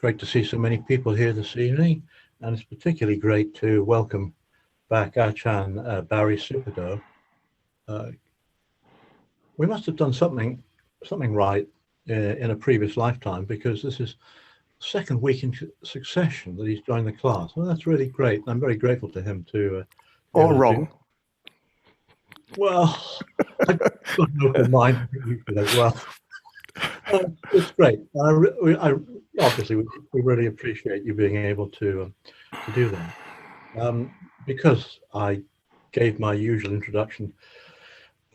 great to see so many people here this evening, and it's particularly great to welcome back Ajahn Barry Subhaddo. We must have done something right in a previous lifetime, because this is the second week in succession that he's joined the class. Well, that's really great. I'm very grateful to him to. Or wrong. Well, I've got an open mind as well. It's great. I obviously we really appreciate you being able to do that. Because I gave my usual introduction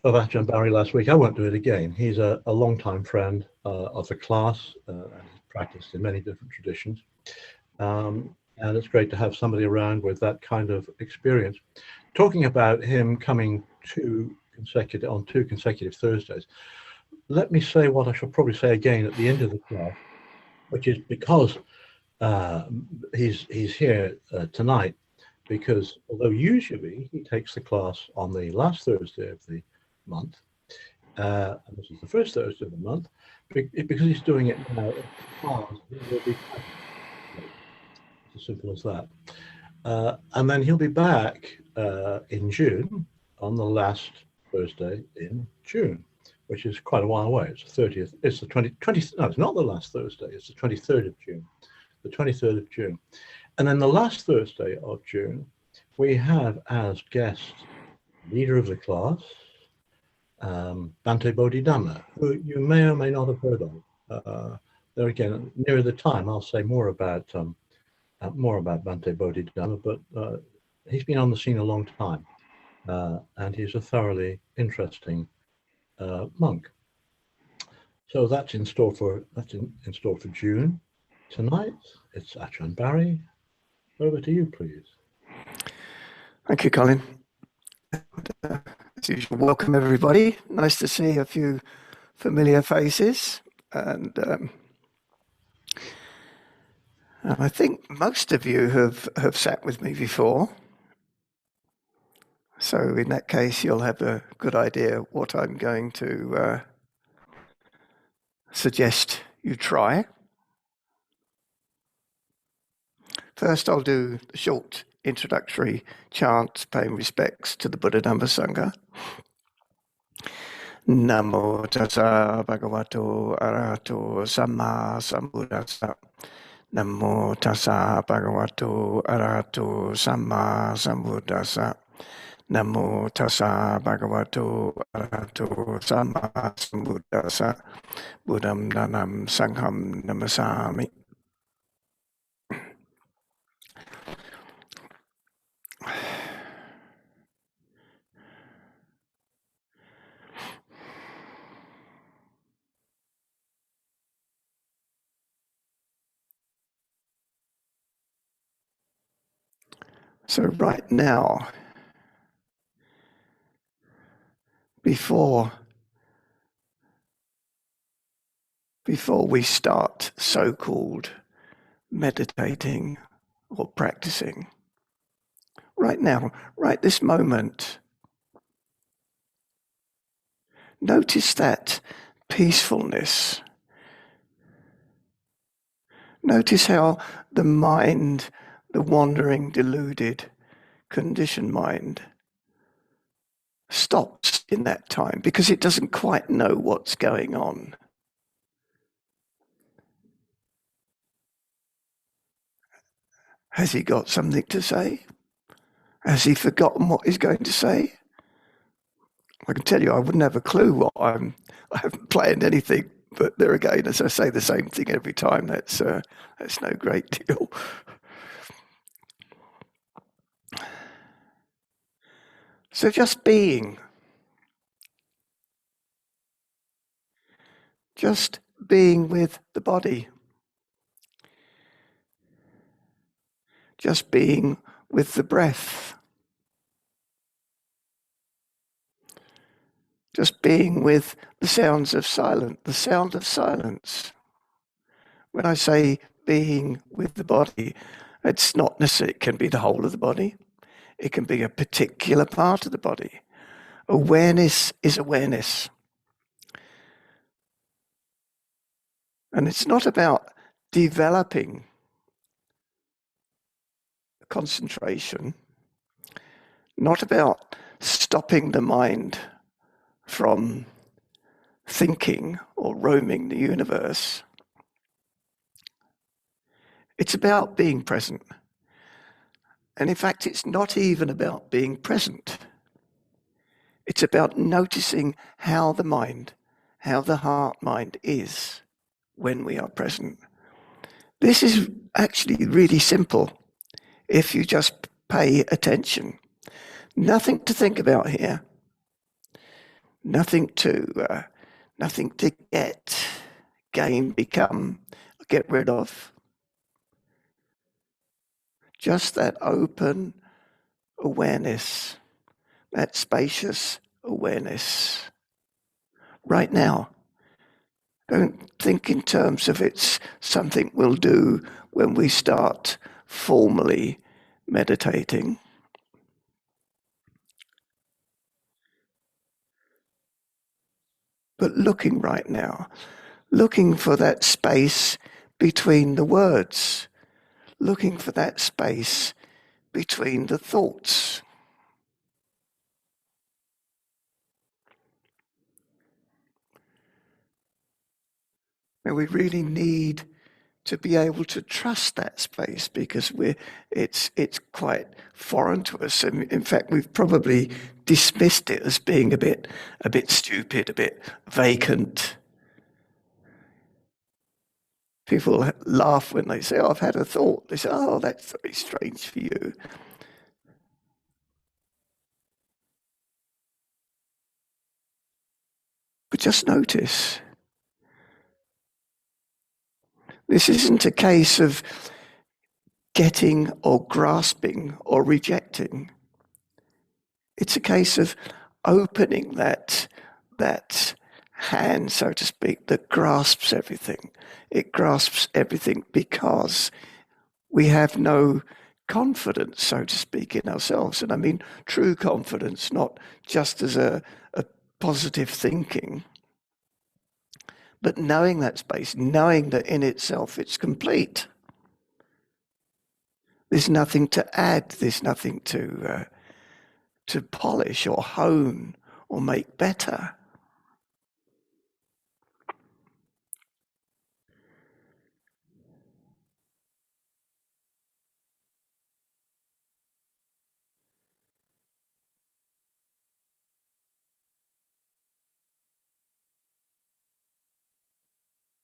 of Ajahn Barry last week, I won't do it again. He's a long-time friend of the class, and he's practiced in many different traditions. And it's great to have somebody around with that kind of experience. Talking about him coming on two consecutive Thursdays, let me say what I shall probably say again at the end of the class, which is because he's here tonight, because although usually he takes the class on the last Thursday of the month, and this is the first Thursday of the month, because he's doing it now, it's as simple as that. And then he'll be back in June, on the last Thursday in June, which is quite a while away. It's the 30th. It's the 20. No, it's not the last Thursday. It's the 23rd of June. The 23rd of June. And then the last Thursday of June, we have as guest leader of the class, Bhante Bodhidharma, who you may or may not have heard of. There again, nearer the time, I'll say more about Bhante Bodhidharma, but he's been on the scene a long time, and he's a thoroughly interesting monk. So that's in store for June. Tonight it's Ajahn Barry. Over to you, please. Thank you, Colin. As usual, welcome everybody. Nice to see a few familiar faces, and I think most of you have sat with me before. So in that case, you'll have a good idea what I'm going to suggest you try. First, I'll do a short introductory chant paying respects to the Buddha Dhamma Sangha. Namo tassa bhagavato arahato samma sambuddhassa. Namo tassa bhagavato arahato samma sambuddhassa. Namo tassa bhagavato arahato samma sambuddhassa. Buddham dhanam sangham namasami. So right now, before we start so-called meditating or practicing, right now, right this moment, notice that peacefulness. Notice how the mind, the wandering, deluded, conditioned mind, stops in that time because it doesn't quite know what's going on. Has he got something to say? Has he forgotten what he's going to say? I can tell you, I wouldn't have a clue what I haven't planned anything, but there again, as I say the same thing every time, that's no great deal. So just being with the body, just being with the breath, just being with the sounds of silence, the sound of silence. When I say being with the body, it's not necessarily, it can be the whole of the body. It can be a particular part of the body. Awareness is awareness. And it's not about developing concentration, not about stopping the mind from thinking or roaming the universe. It's about being present. And in fact, it's not even about being present. It's about noticing how the mind, how the heart mind is when we are present. This is actually really simple if you just pay attention. Nothing to think about here. Nothing to gain, become, get rid of. Just that open awareness, that spacious awareness. Right now. Don't think in terms of it's something we'll do when we start formally meditating. But looking right now, looking for that space between the words, looking for that space between the thoughts. And we really need to be able to trust that space because it's quite foreign to us. And in fact, we've probably dismissed it as being a bit stupid, a bit vacant. People laugh when they say, "Oh, I've had a thought." They say, "Oh, that's very strange for you." But just notice. This isn't a case of getting or grasping or rejecting. It's a case of opening that hand, so to speak, that grasps everything. It grasps everything because we have no confidence, so to speak, in ourselves. And I mean true confidence, not just as a positive thinking, but knowing that space, knowing that in itself it's complete. There's nothing to add, there's nothing to polish or hone or make better.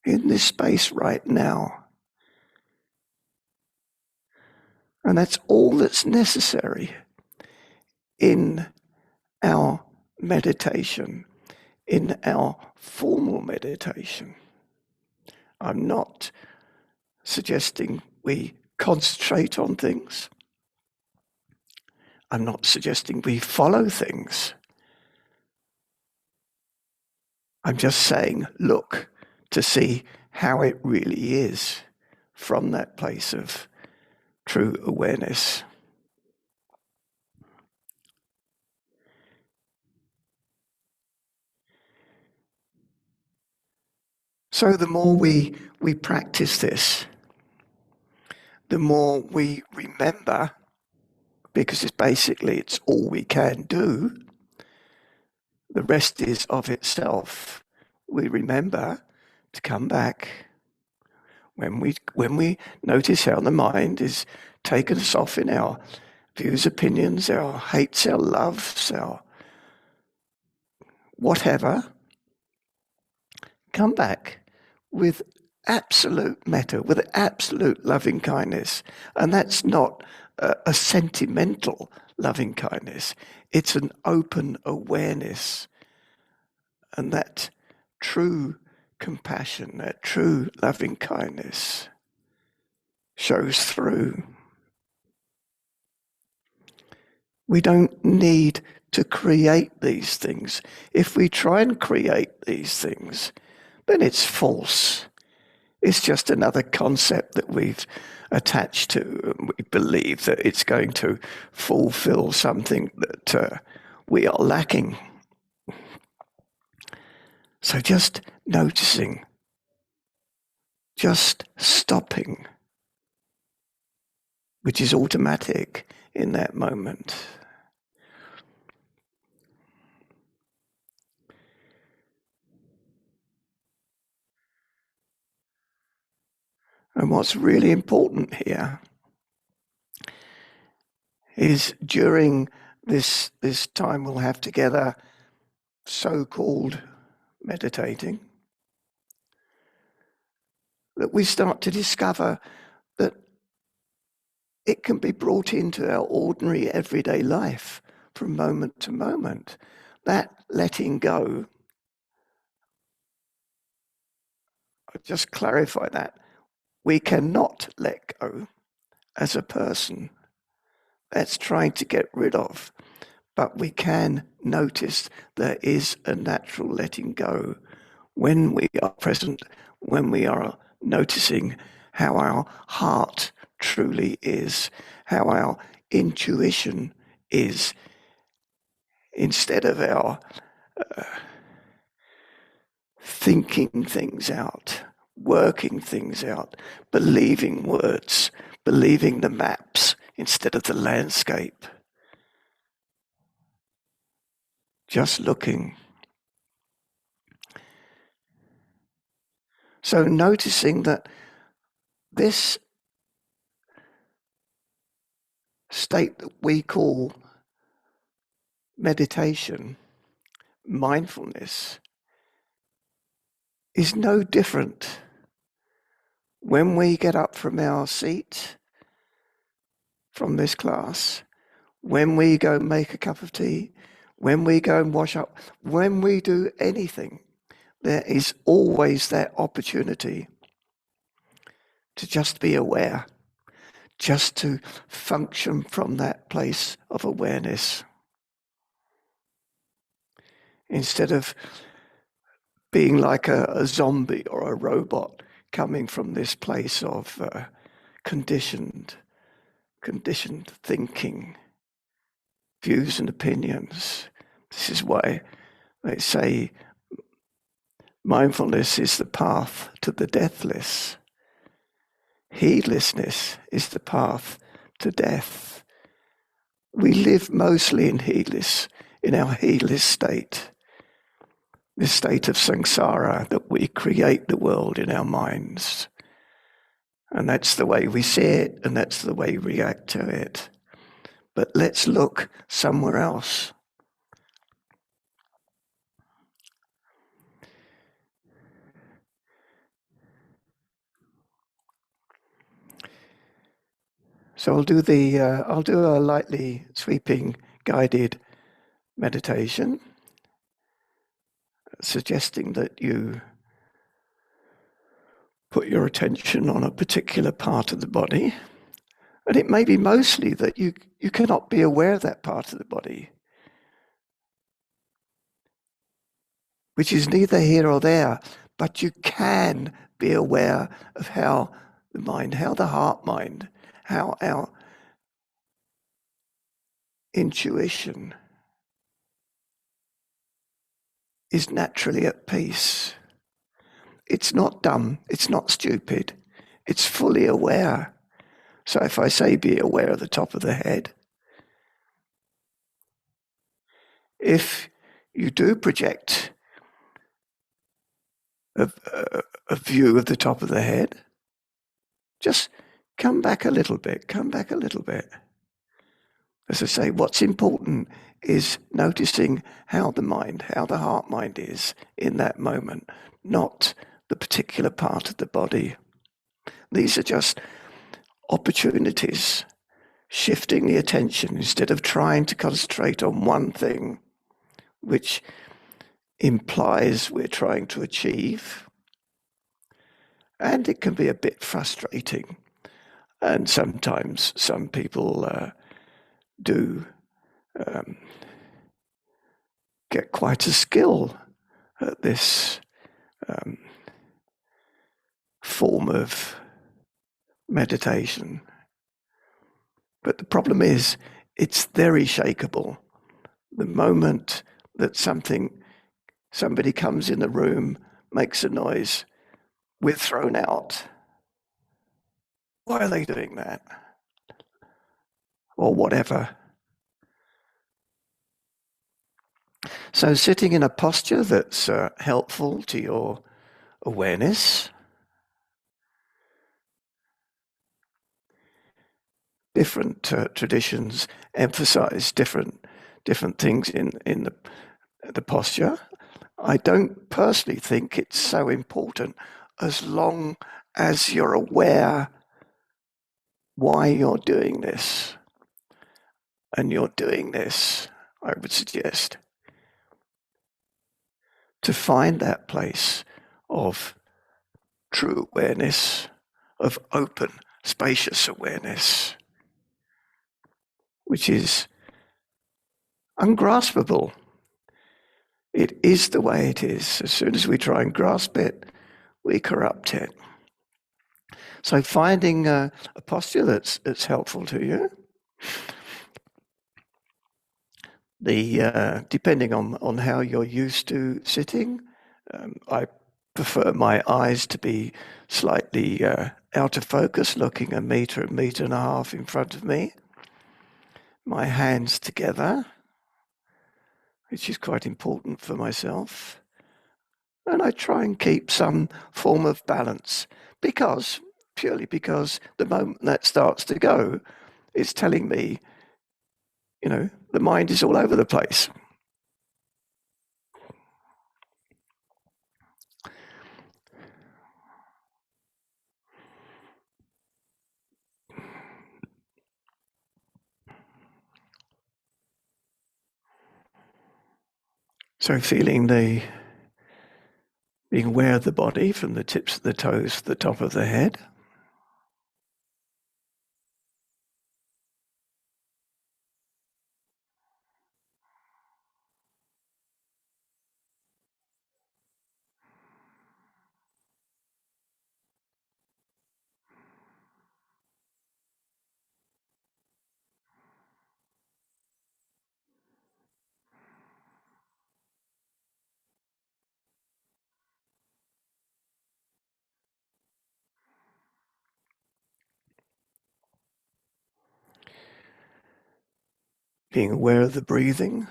In this space right now. And that's all that's necessary in our meditation, in our formal meditation. I'm not suggesting we concentrate on things. I'm not suggesting we follow things. I'm just saying, look to see how it really is from that place of true awareness. So the more we practice this, the more we remember, because it's all we can do, the rest is of itself. We remember to come back when we notice how the mind is taking us off in our views, opinions, our hates, our loves, our whatever. Come back with absolute metta, with absolute loving kindness. And that's not a sentimental loving kindness. It's an open awareness. And that true compassion, that true loving kindness shows through. We don't need to create these things. If we try and create these things, then it's false. It's just another concept that we've attached to. We believe that it's going to fulfill something that we are lacking. So just noticing just stopping, which is automatic in that moment. And what's really important here is during this time we'll have together, so-called meditating, that we start to discover that it can be brought into our ordinary everyday life from moment to moment. That letting go, I'll just clarify that, we cannot let go as a person. That's trying to get rid of. But we can notice there is a natural letting go when we are present, when we are noticing how our heart truly is, how our intuition is, instead of our thinking things out, working things out, believing words, believing the maps instead of the landscape. Just looking. So noticing that this state that we call meditation, mindfulness, is no different when we get up from our seat from this class, when we go make a cup of tea, when we go and wash up, when we do anything, there is always that opportunity to just be aware, just to function from that place of awareness. Instead of being like a zombie or a robot coming from this place of conditioned thinking, views and opinions. This is why they say mindfulness is the path to the deathless. Heedlessness is the path to death. We live mostly in our heedless state. This state of samsara, that we create the world in our minds. And that's the way we see it, and that's the way we react to it. But let's look somewhere else. So I'll do a lightly sweeping guided meditation, suggesting that you put your attention on a particular part of the body. And it may be mostly that you cannot be aware of that part of the body, which is neither here or there, but you can be aware of how the mind, how the heart mind, how our intuition is naturally at peace. It's not dumb, it's not stupid, it's fully aware. So if I say be aware of the top of the head, if you do project a view of the top of the head, just come back a little bit. As I say, what's important is noticing how the mind, how the heart mind is in that moment, not the particular part of the body. These are just opportunities, shifting the attention instead of trying to concentrate on one thing, which implies we're trying to achieve. And it can be a bit frustrating. And sometimes some people do get quite a skill at this form of meditation. But the problem is, it's very shakeable. The moment that somebody comes in the room, makes a noise, we're thrown out. Why are they doing that? Or whatever. So sitting in a posture that's helpful to your awareness. Different traditions emphasize different things in the posture. I don't personally think it's so important as long as you're aware why you're doing this. And you're doing this, I would suggest, to find that place of true awareness, of open, spacious awareness, which is ungraspable. It is the way it is. As soon as we try and grasp it, we corrupt it. So finding a posture that's helpful to you. Depending on how you're used to sitting, I prefer my eyes to be slightly out of focus, looking a meter and a half in front of me. My hands together, which is quite important for myself. And I try and keep some form of balance purely because the moment that starts to go, it's telling me, the mind is all over the place. So being aware of the body from the tips of the toes to the top of the head. Being aware of the breathing,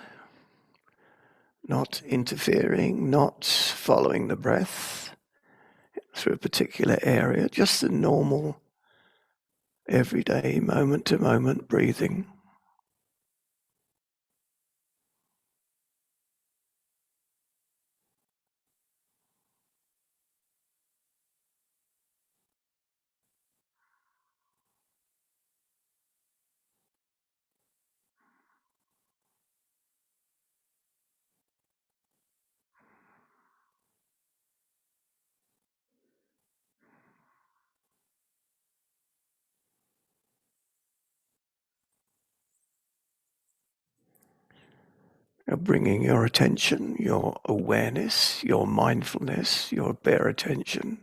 not interfering, not following the breath through a particular area, just the normal, everyday, moment-to-moment breathing. You're bringing your attention, your awareness, your mindfulness, your bare attention.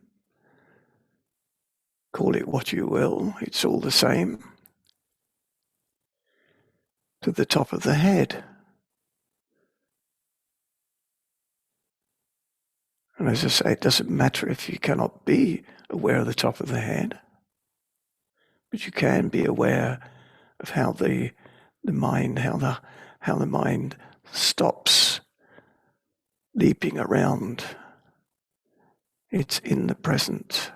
Call it what you will, it's all the same. To the top of the head. And as I say, it doesn't matter if you cannot be aware of the top of the head, but you can be aware of how the mind stops leaping around. It's in the present.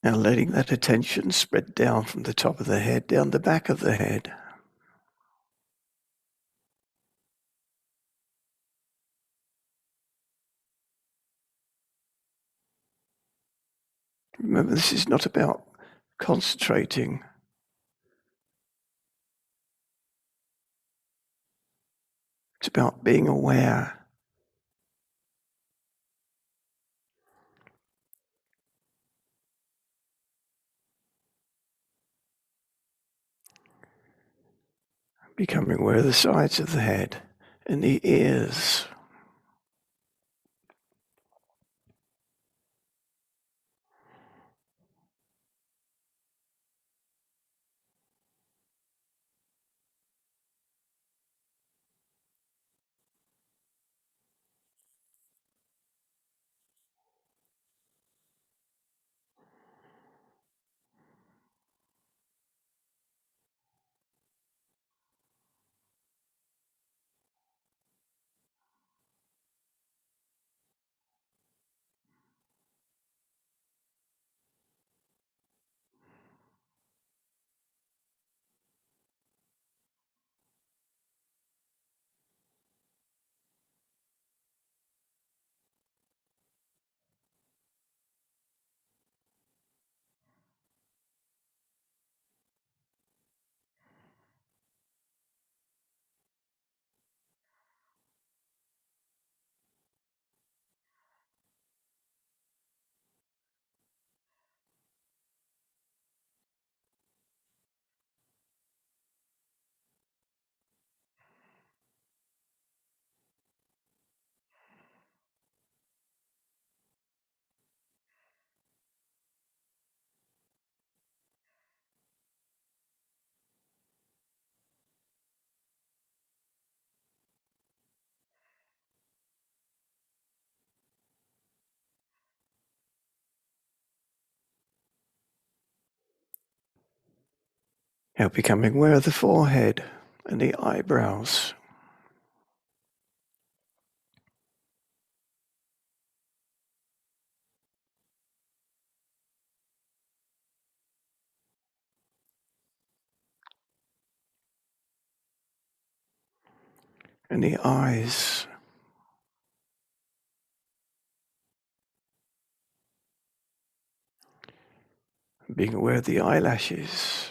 Now letting that attention spread down from the top of the head, down the back of the head. Remember, this is not about concentrating. It's about being aware. Becoming aware of the sides of the head and the ears. Now becoming aware of the forehead and the eyebrows. And the eyes. Being aware of the eyelashes.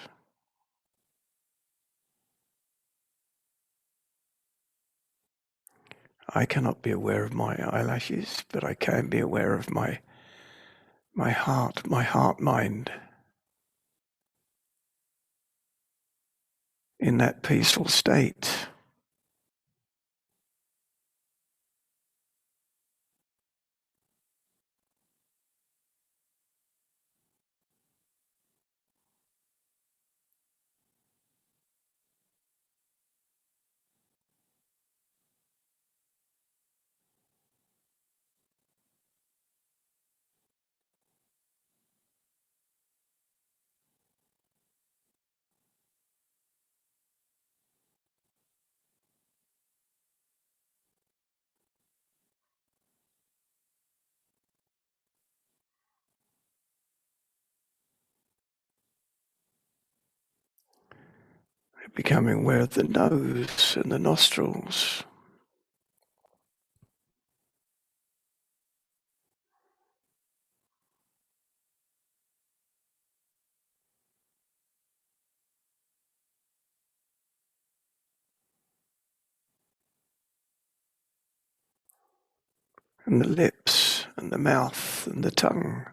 I cannot be aware of my eyelashes, but I can be aware of my heart mind. In that peaceful state. Becoming aware of the nose and the nostrils. And the lips and the mouth and the tongue.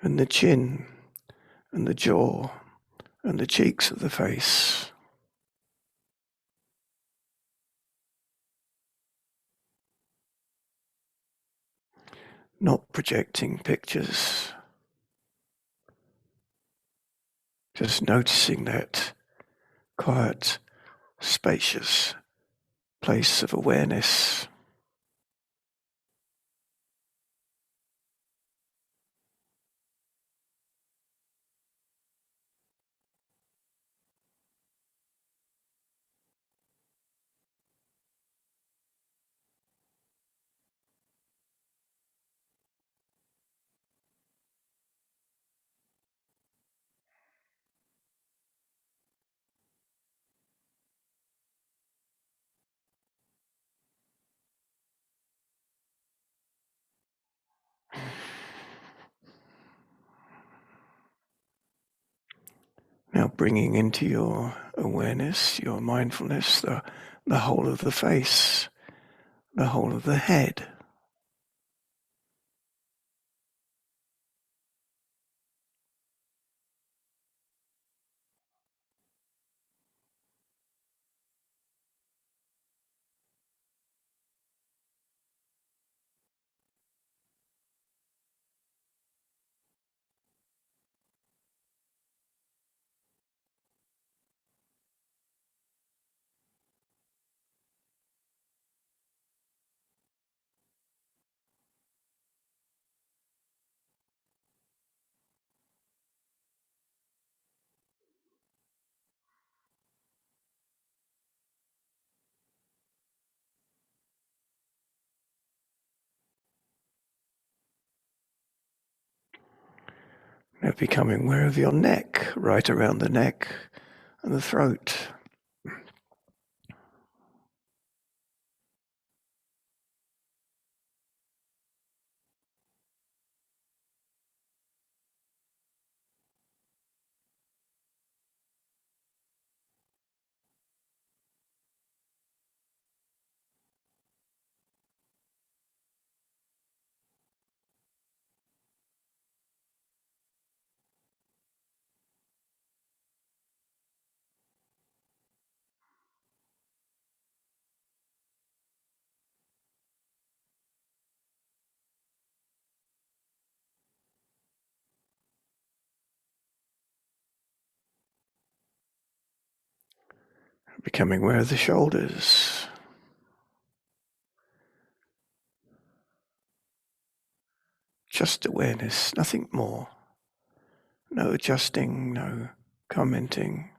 And the chin and the jaw and the cheeks of the face. Not projecting pictures. Just noticing that quiet spacious place of awareness. Now bringing into your awareness, your mindfulness, the whole of the face, the whole of the head. Now becoming aware of your neck, right around the neck and the throat. Becoming aware of the shoulders. Just awareness, nothing more. No adjusting, no commenting.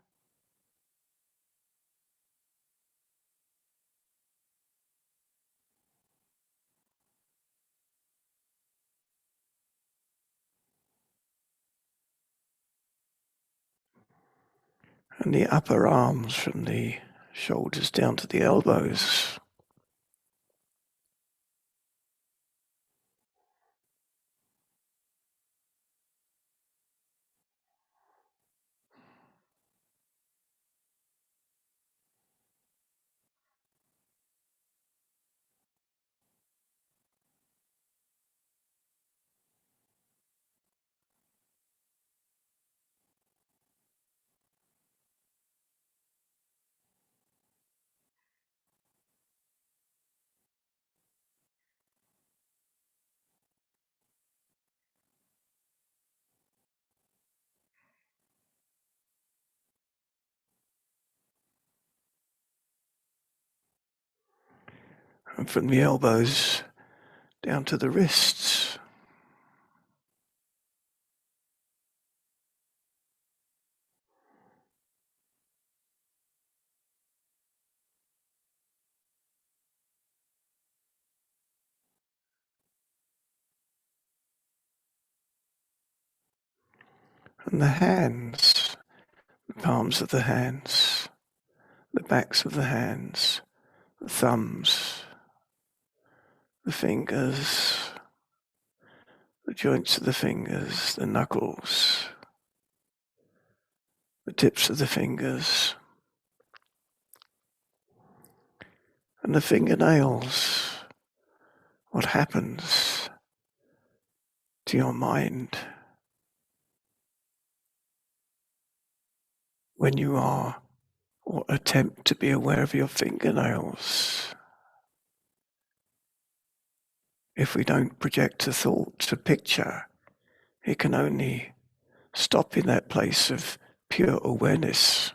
And the upper arms from the shoulders down to the elbows. And from the elbows down to the wrists. And the hands, the palms of the hands, the backs of the hands, the thumbs, the fingers, the joints of the fingers, the knuckles, the tips of the fingers, and the fingernails. What happens to your mind when you are or attempt to be aware of your fingernails? If we don't project a thought, a picture, it can only stop in that place of pure awareness.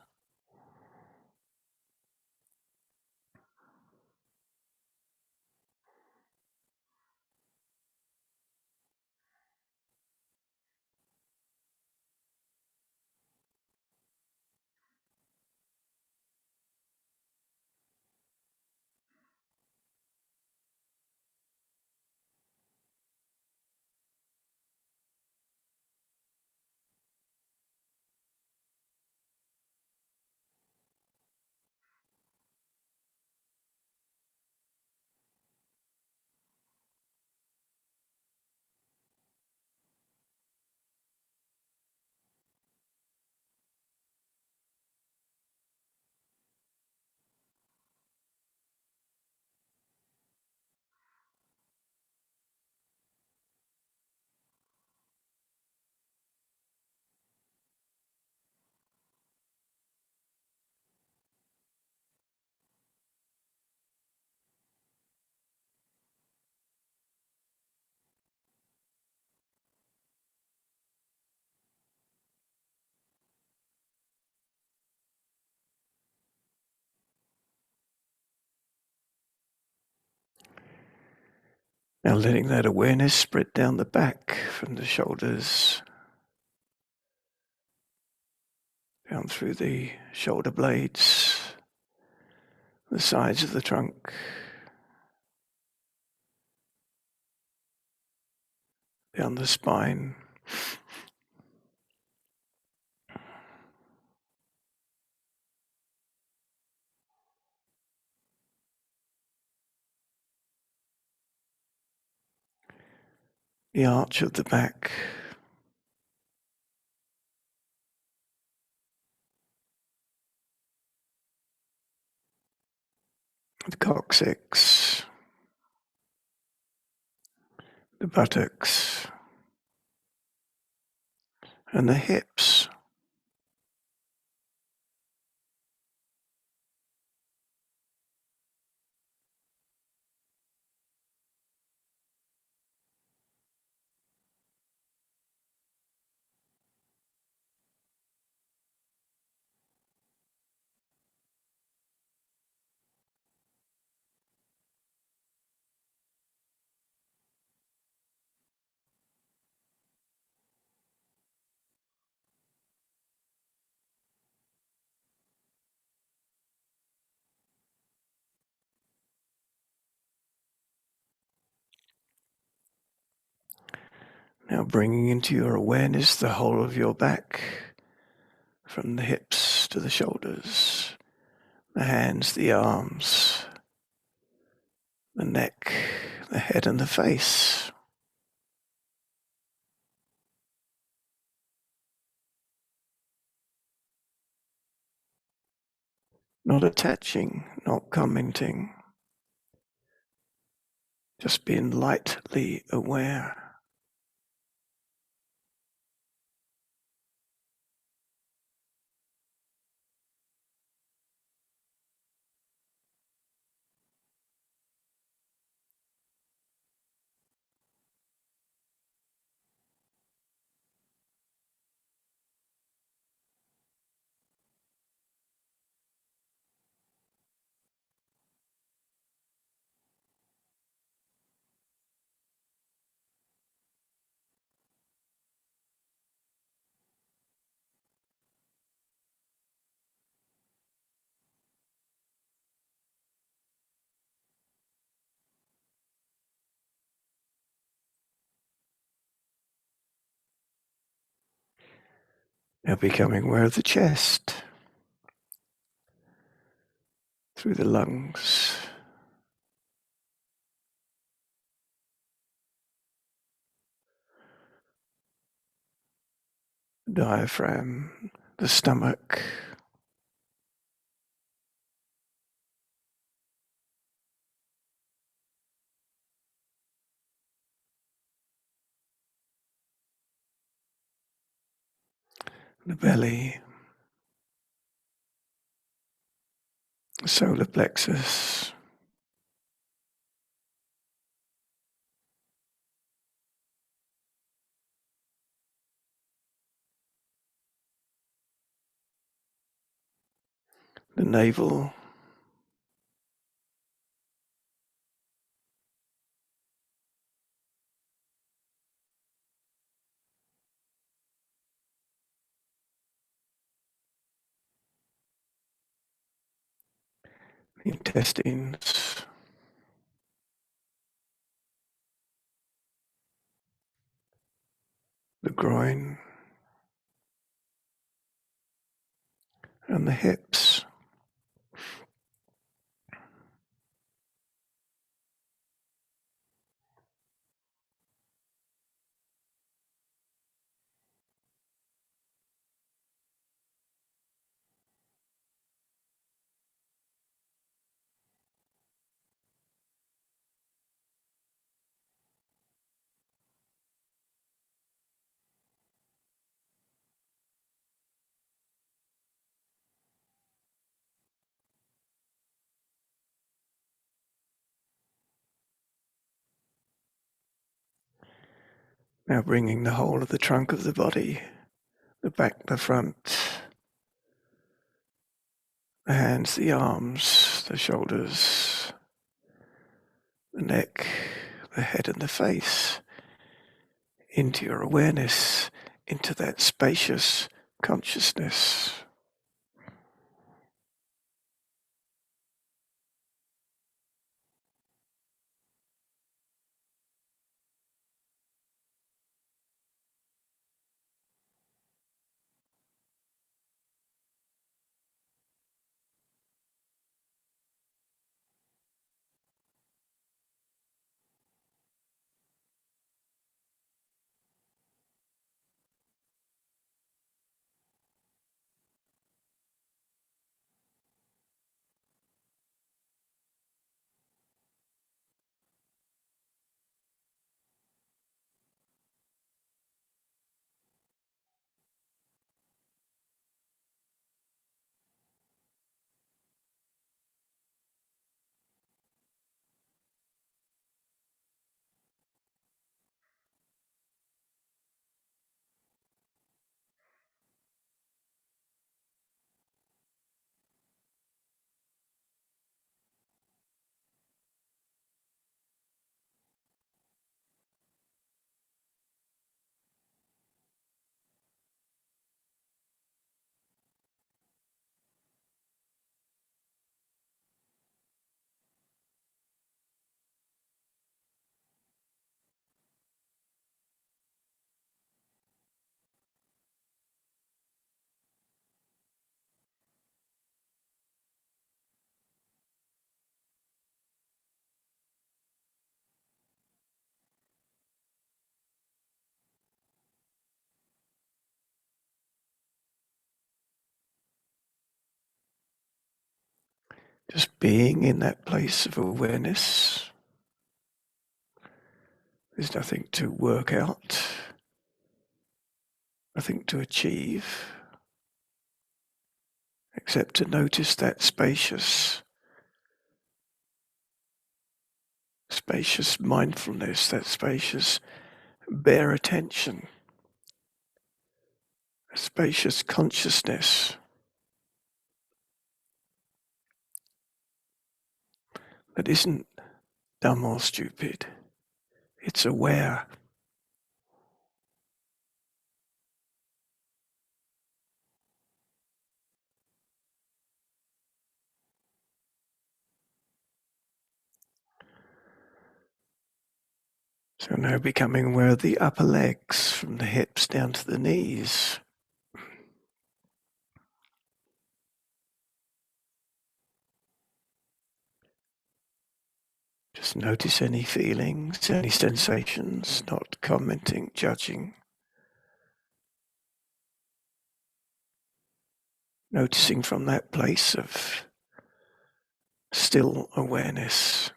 Now letting that awareness spread down the back from the shoulders, down through the shoulder blades, the sides of the trunk, down the spine, the arch of the back, the coccyx, the buttocks, and the hips. Now bringing into your awareness the whole of your back, from the hips to the shoulders, the hands, the arms, the neck, the head and the face. Not attaching, not commenting, just being lightly aware. Now becoming aware of the chest, through the lungs, the diaphragm, the stomach, the belly, the solar plexus, the navel, the intestines, the groin, and the hips. Now bringing the whole of the trunk of the body, the back, the front, the hands, the arms, the shoulders, the neck, the head and the face, into your awareness, into that spacious consciousness. Just being in that place of awareness. There's nothing to work out, nothing to achieve, except to notice that spacious mindfulness, that spacious bare attention, a spacious consciousness that isn't dumb or stupid. It's aware. So now becoming aware of the upper legs from the hips down to the knees. Just notice any feelings, any sensations, not commenting, judging. Noticing from that place of still awareness.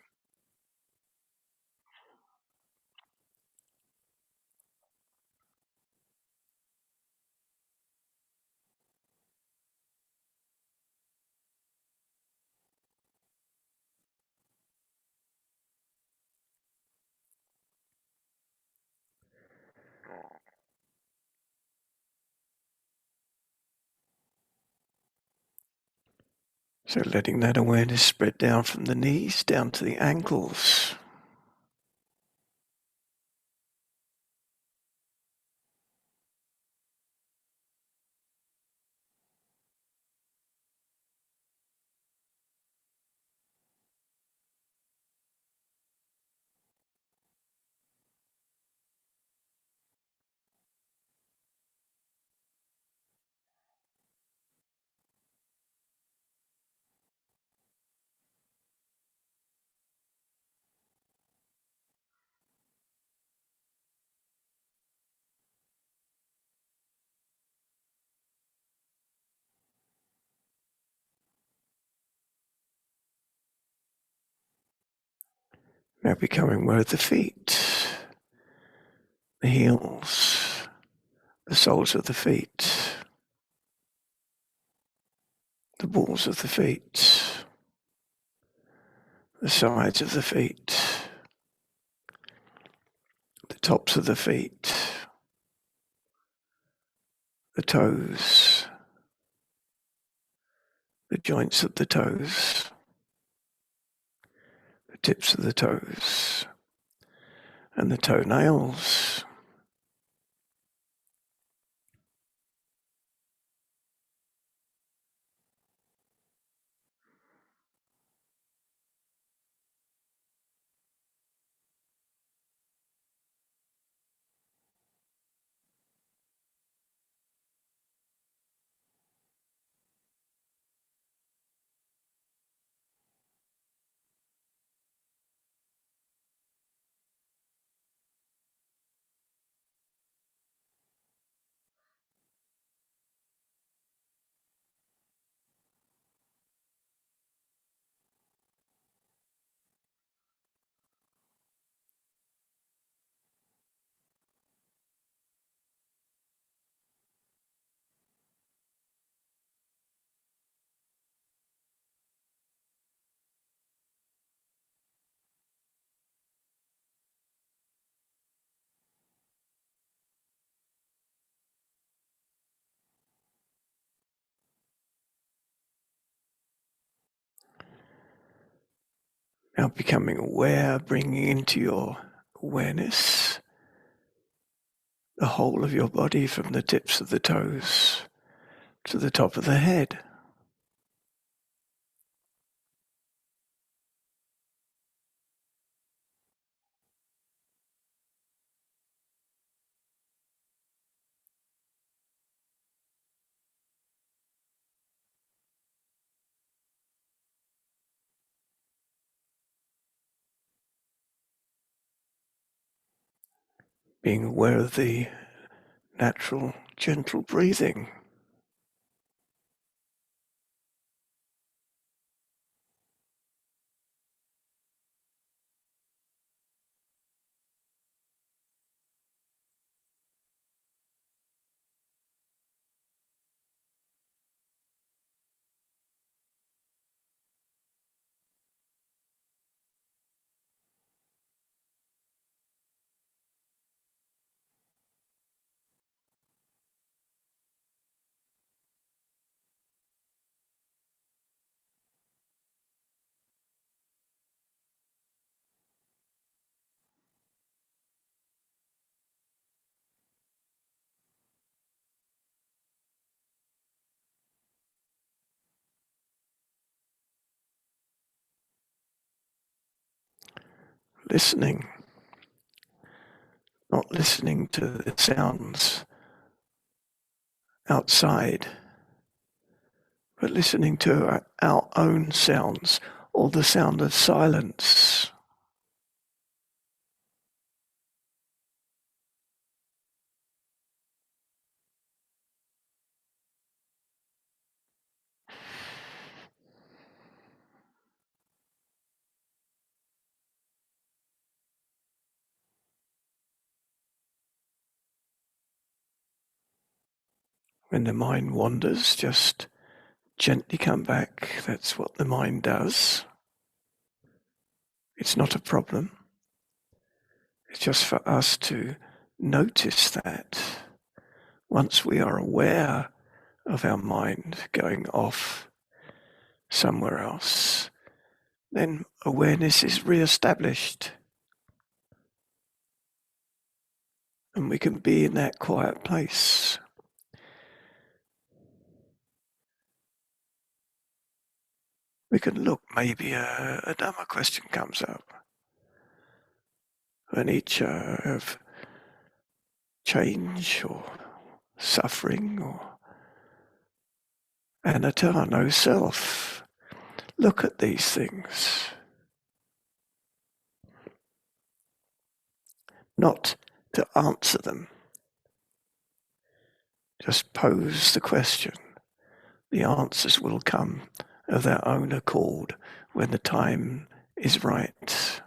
So letting that awareness spread down from the knees, down to the ankles. Now becoming aware of the feet, the heels, the soles of the feet, the balls of the feet, the sides of the feet, the tops of the feet, the toes, the joints of the toes, the tips of the toes, and the toenails. Now becoming aware, bringing into your awareness the whole of your body from the tips of the toes to the top of the head. Being aware of the natural, gentle breathing. Listening, not listening to the sounds outside, but listening to our own sounds, or the sound of silence. When the mind wanders, just gently come back. That's what the mind does. It's not a problem. It's just for us to notice that. Once we are aware of our mind going off somewhere else, then awareness is re-established. And we can be in that quiet place. We can look, maybe a dharma question comes up. An nature of change or suffering or anatta, no self. Look at these things. Not to answer them. Just pose the question. The answers will come of their own accord when the time is right.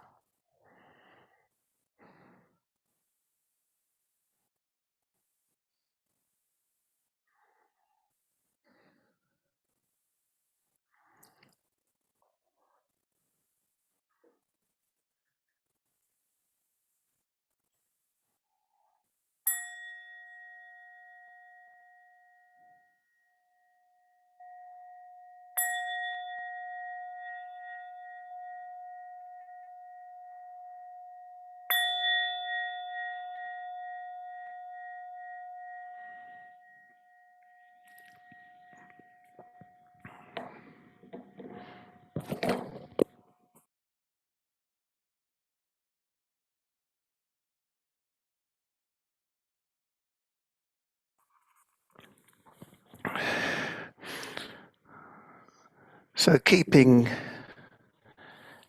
So keeping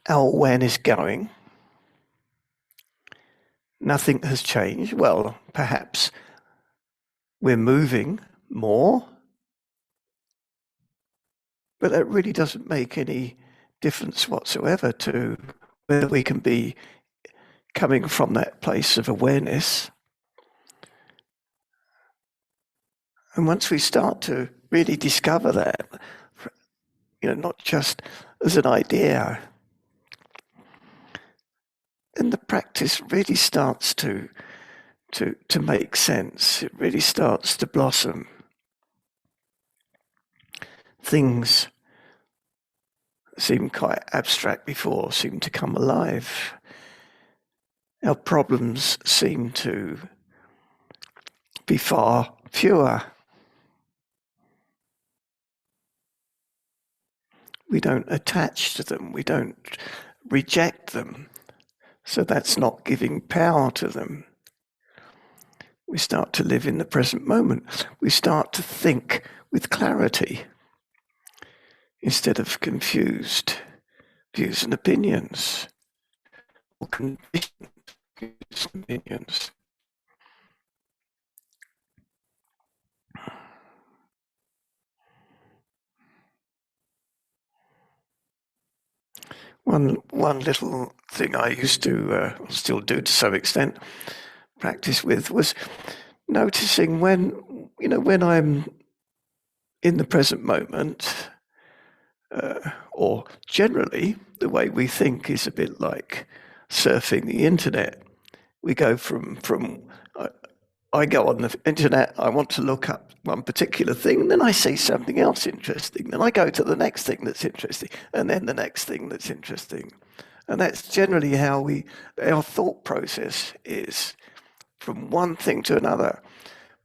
our awareness going, nothing has changed. Well, perhaps we're moving more, but that really doesn't make any difference whatsoever to whether we can be coming from that place of awareness. And once we start to really discover that, not just as an idea, then the practice really starts to make sense. It really starts to blossom. Things that seemed quite abstract before seem to come alive. Our problems seem to be far fewer. We don't attach to them. We don't reject them. So that's not giving power to them. We start to live in the present moment. We start to think with clarity instead of confused views and opinions or conditioned views and opinions. One little thing I used to still do to some extent, practice with, was noticing when I'm in the present moment, or generally the way we think is a bit like surfing the internet. We go from I go on the internet, I want to look up one particular thing, and then I see something else interesting. Then I go to the next thing that's interesting, and then the next thing that's interesting. And that's generally how our thought process is, from one thing to another.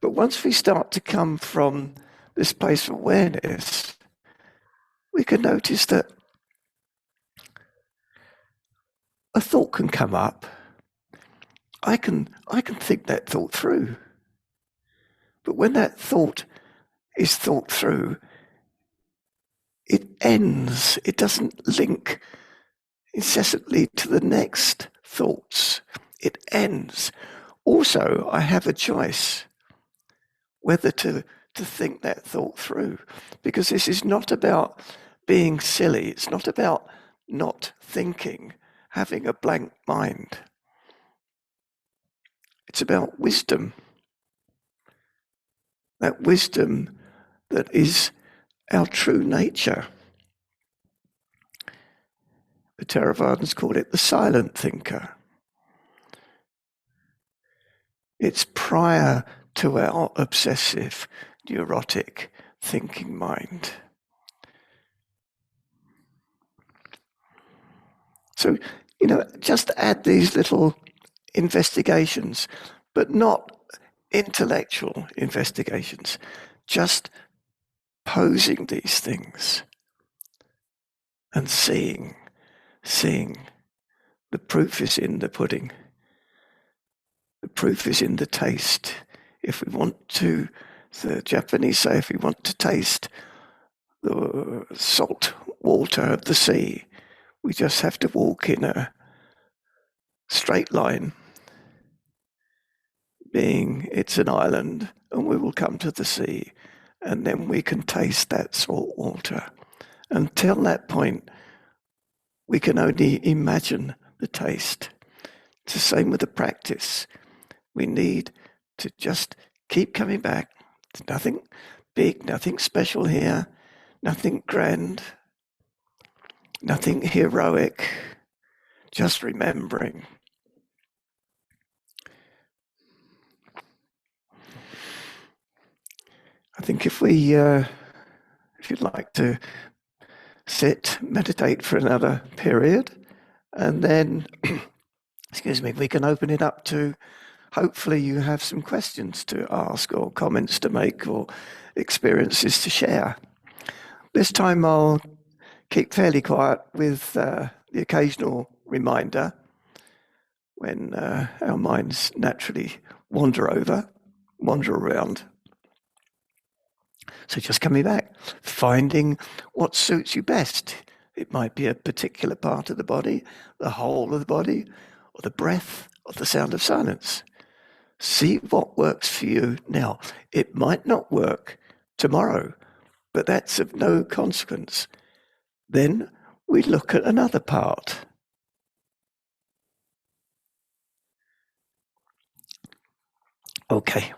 But once we start to come from this place of awareness, we can notice that a thought can come up. I can think that thought through. But when that thought is thought through, it ends. It doesn't link incessantly to the next thoughts. It ends. Also, I have a choice whether to think that thought through, because this is not about being silly. It's not about not thinking, having a blank mind. It's about wisdom. That wisdom that is our true nature. The Theravadins call it the silent thinker. It's prior to our obsessive, neurotic thinking mind. So, just add these little investigations, but not intellectual investigations, just posing these things and seeing. The proof is in the pudding. The proof is in the taste. If we want to, the Japanese say, if we want to taste the salt water of the sea, we just have to walk in a straight line, being it's an island, and we will come to the sea, and then we can taste that salt water. Until that point, we can only imagine the taste. It's the same with the practice. We need to just keep coming back. There's nothing big, nothing special here, nothing grand, nothing heroic, just remembering. I think if you'd like to sit, meditate for another period, and then, we can open it up to, hopefully you have some questions to ask or comments to make or experiences to share. This time I'll keep fairly quiet with the occasional reminder when our minds naturally wander around. So just coming back. finding what suits you best. It might be a particular part of the body, the whole of the body, or the breath, or the sound of silence. See what works for you now. It might not work tomorrow, but that's of no consequence. Then we look at another part. Okay.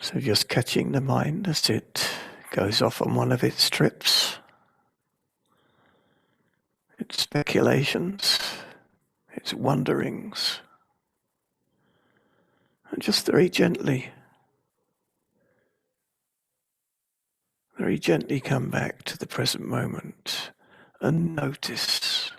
So just catching the mind as it goes off on one of its trips, its speculations, its wanderings, and just very gently come back to the present moment and notice.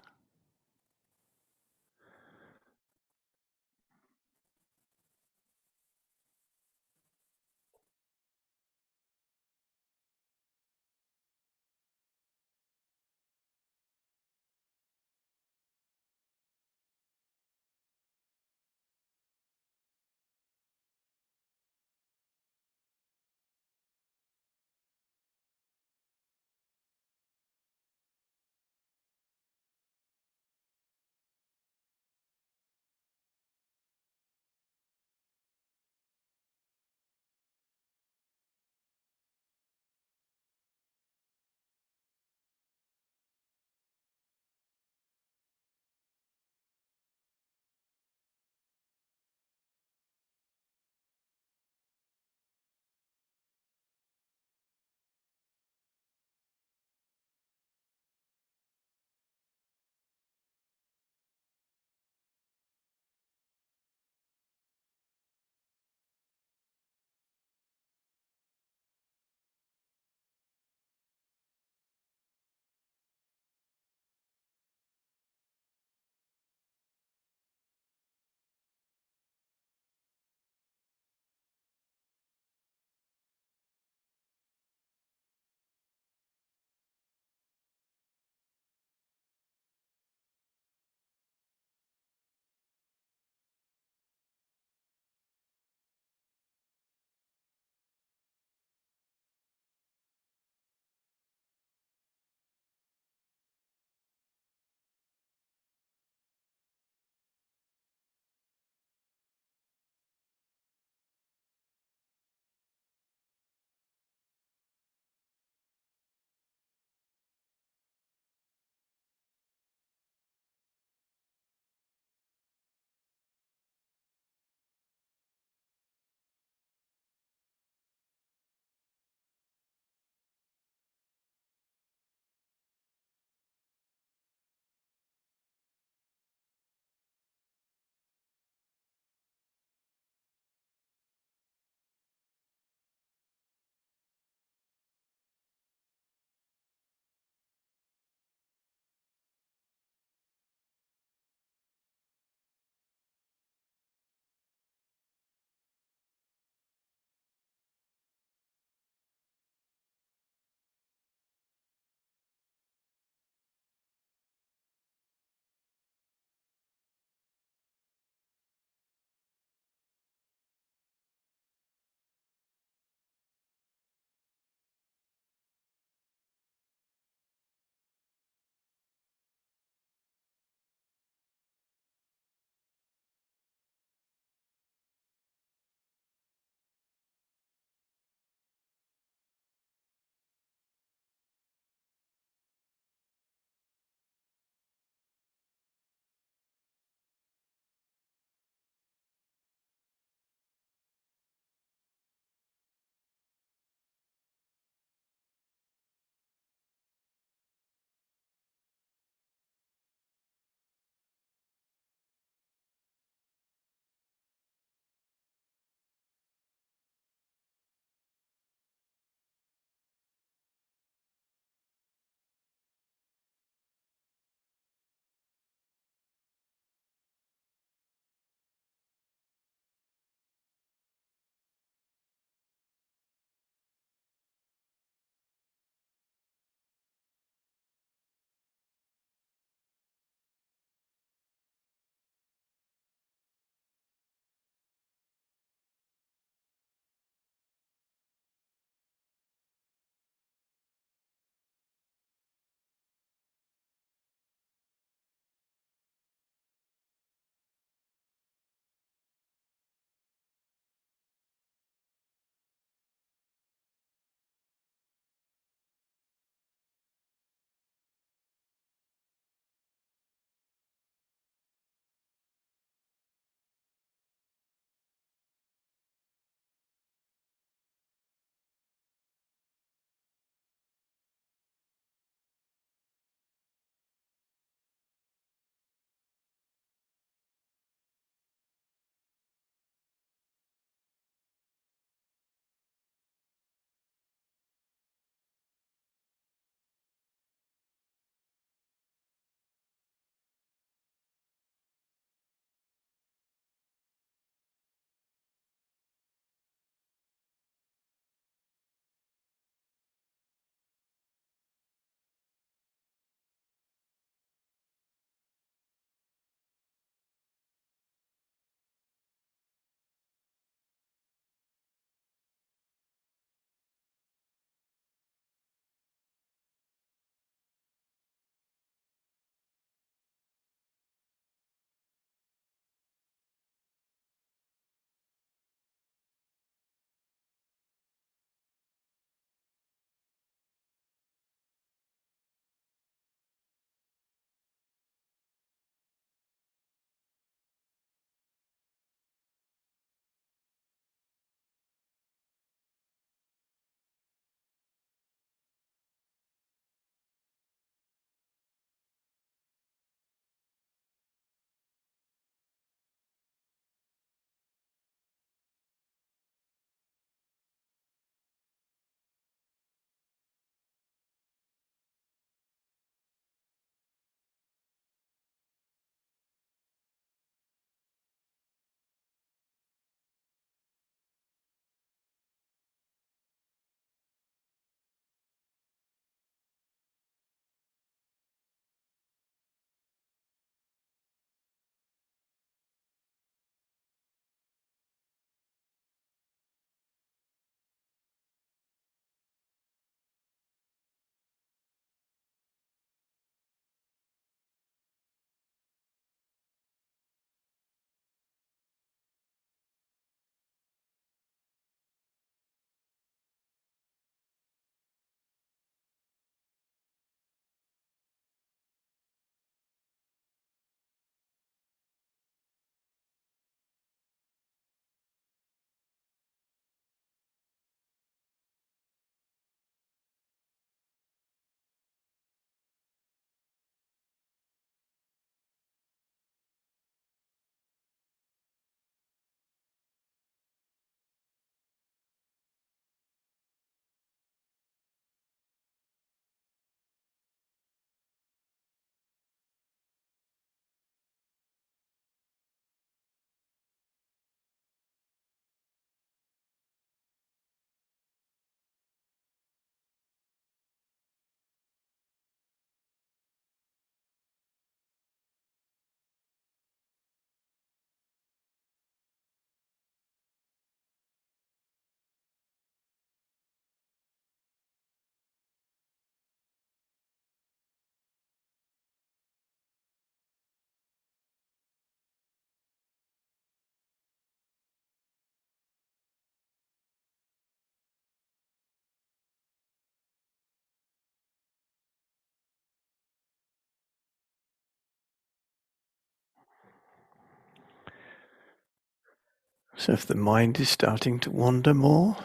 So if the mind is starting to wander more,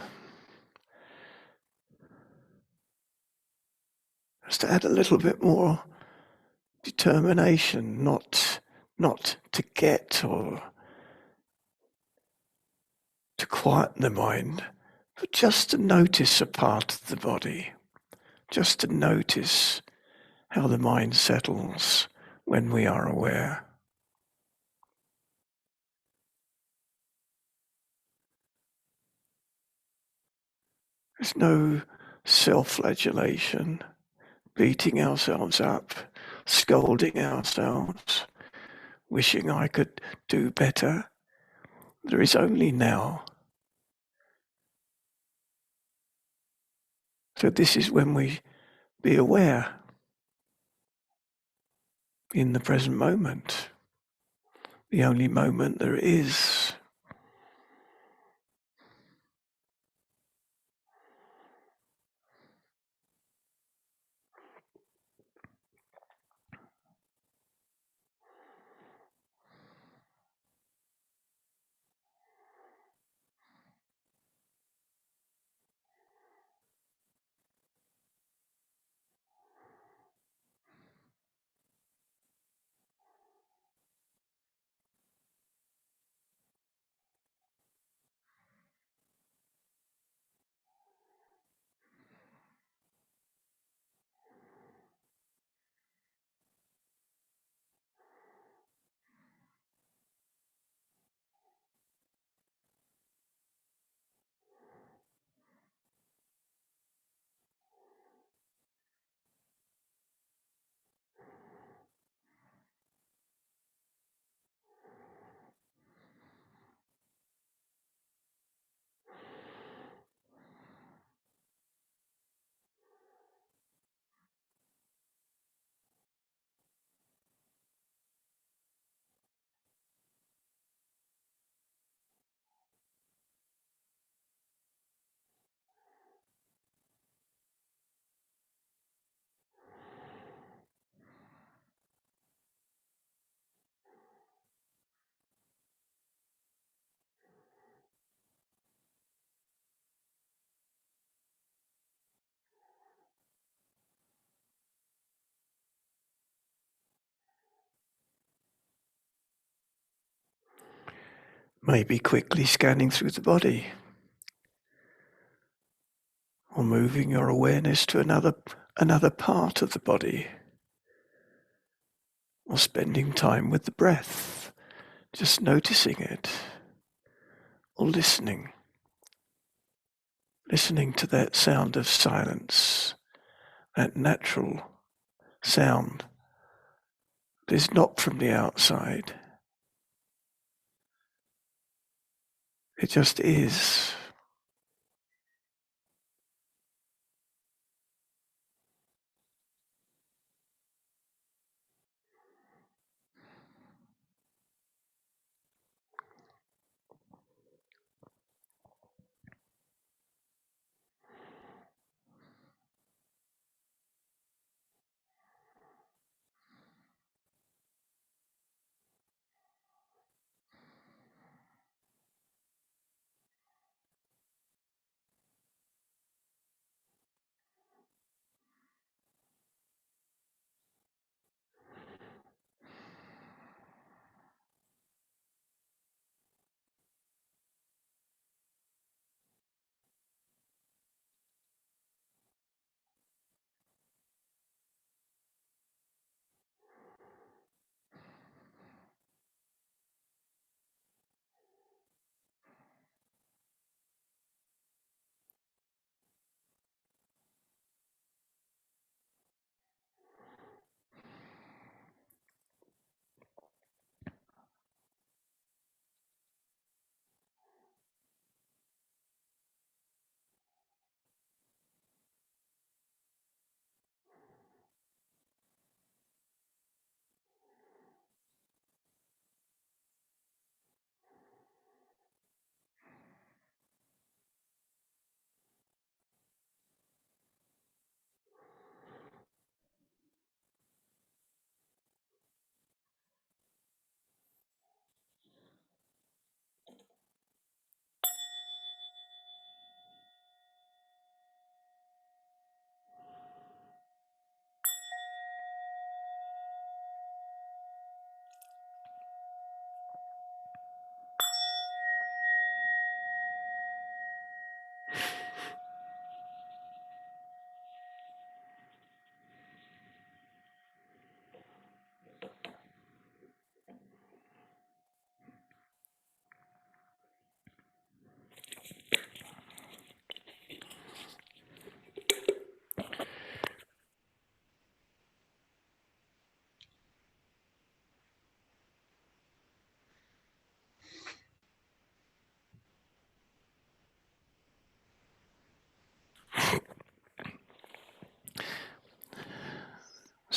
just add a little bit more determination, not to get or to quieten the mind, but just to notice a part of the body, just to notice how the mind settles when we are aware. There's no self-flagellation, beating ourselves up, scolding ourselves, wishing I could do better. There is only now. So this is when we be aware in the present moment, the only moment there is. Maybe quickly scanning through the body, or moving your awareness to another part of the body, or spending time with the breath, just noticing it, or listening to that sound of silence, that natural sound that is not from the outside. It just is.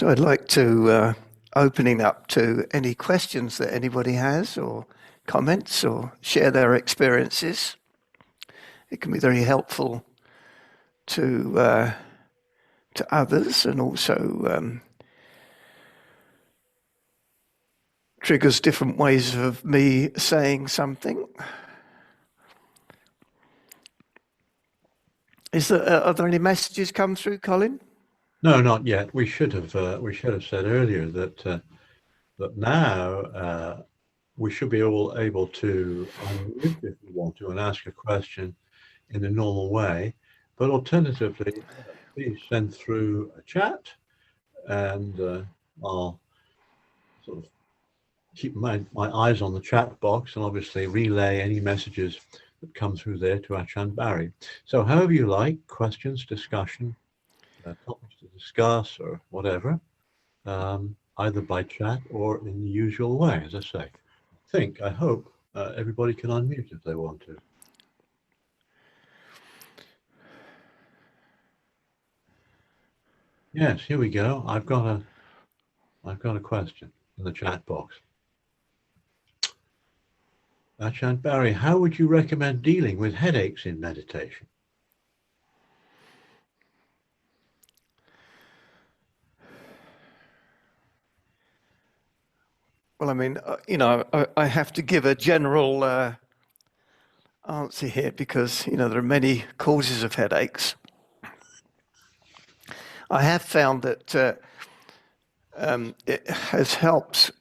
So I'd like to opening up to any questions that anybody has or comments or share their experiences. It can be very helpful to others and also triggers different ways of me saying something. Are there any messages come through, Colin? No, not yet. We should have said earlier that now we should be able to unmute if we want to and ask a question in the normal way. But alternatively, please send through a chat, and I'll sort of keep my eyes on the chat box and obviously relay any messages that come through there to Ajahn Barry. So however you like, questions, discussion, topics to discuss or whatever, either by chat or in the usual way, as I say. I hope everybody can unmute if they want to. Yes, here we go. I've got a question in the chat box. Ajahn Barry, how would you recommend dealing with headaches in meditation? Well, I mean, I have to give a general answer here because, there are many causes of headaches. I have found that it has helped,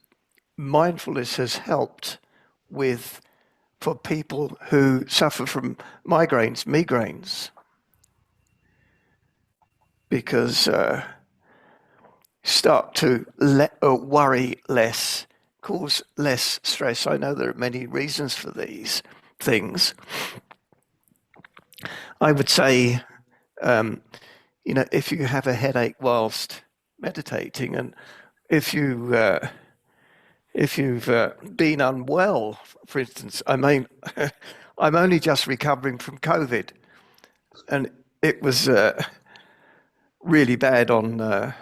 mindfulness has helped for people who suffer from migraines, because start to worry less, cause less stress. I know there are many reasons for these things. I would say, if you have a headache whilst meditating, and if you've been unwell, for instance, I mean, I'm only just recovering from COVID, and it was really bad on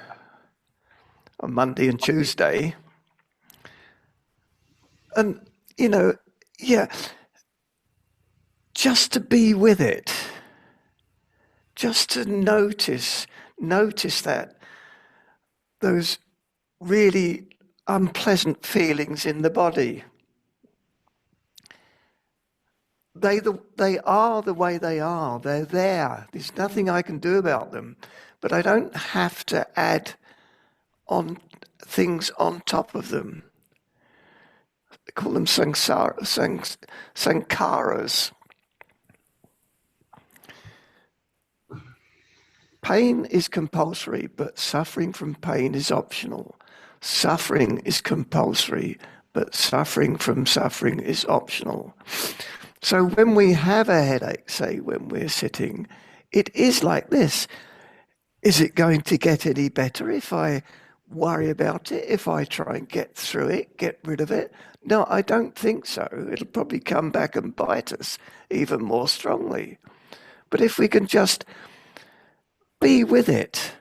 Monday and Tuesday. And, just to be with it, just to notice that those really unpleasant feelings in the body, they are the way they are. They're there. There's nothing I can do about them. But I don't have to add on things on top of them. They call them sankharas. Pain is compulsory, but suffering from pain is optional. Suffering is compulsory, but suffering from suffering is optional. So when we have a headache, say when we're sitting, it is like this. Is it going to get any better if I worry about it, if I try and get through it, get rid of it? No, I don't think so. It'll probably come back and bite us even more strongly. But if we can just be with it,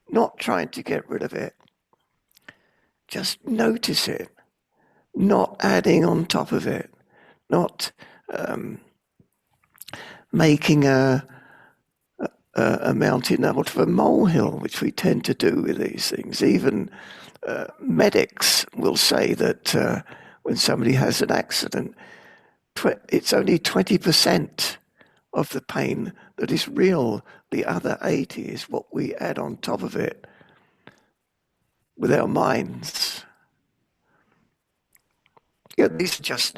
not trying to get rid of it, just notice it, not adding on top of it, not making a mountain out of a molehill, which we tend to do with these things. Even medics will say that when somebody has an accident, it's only 20% of the pain that is real. The other 80 is what we add on top of it with our minds. Yeah, these are just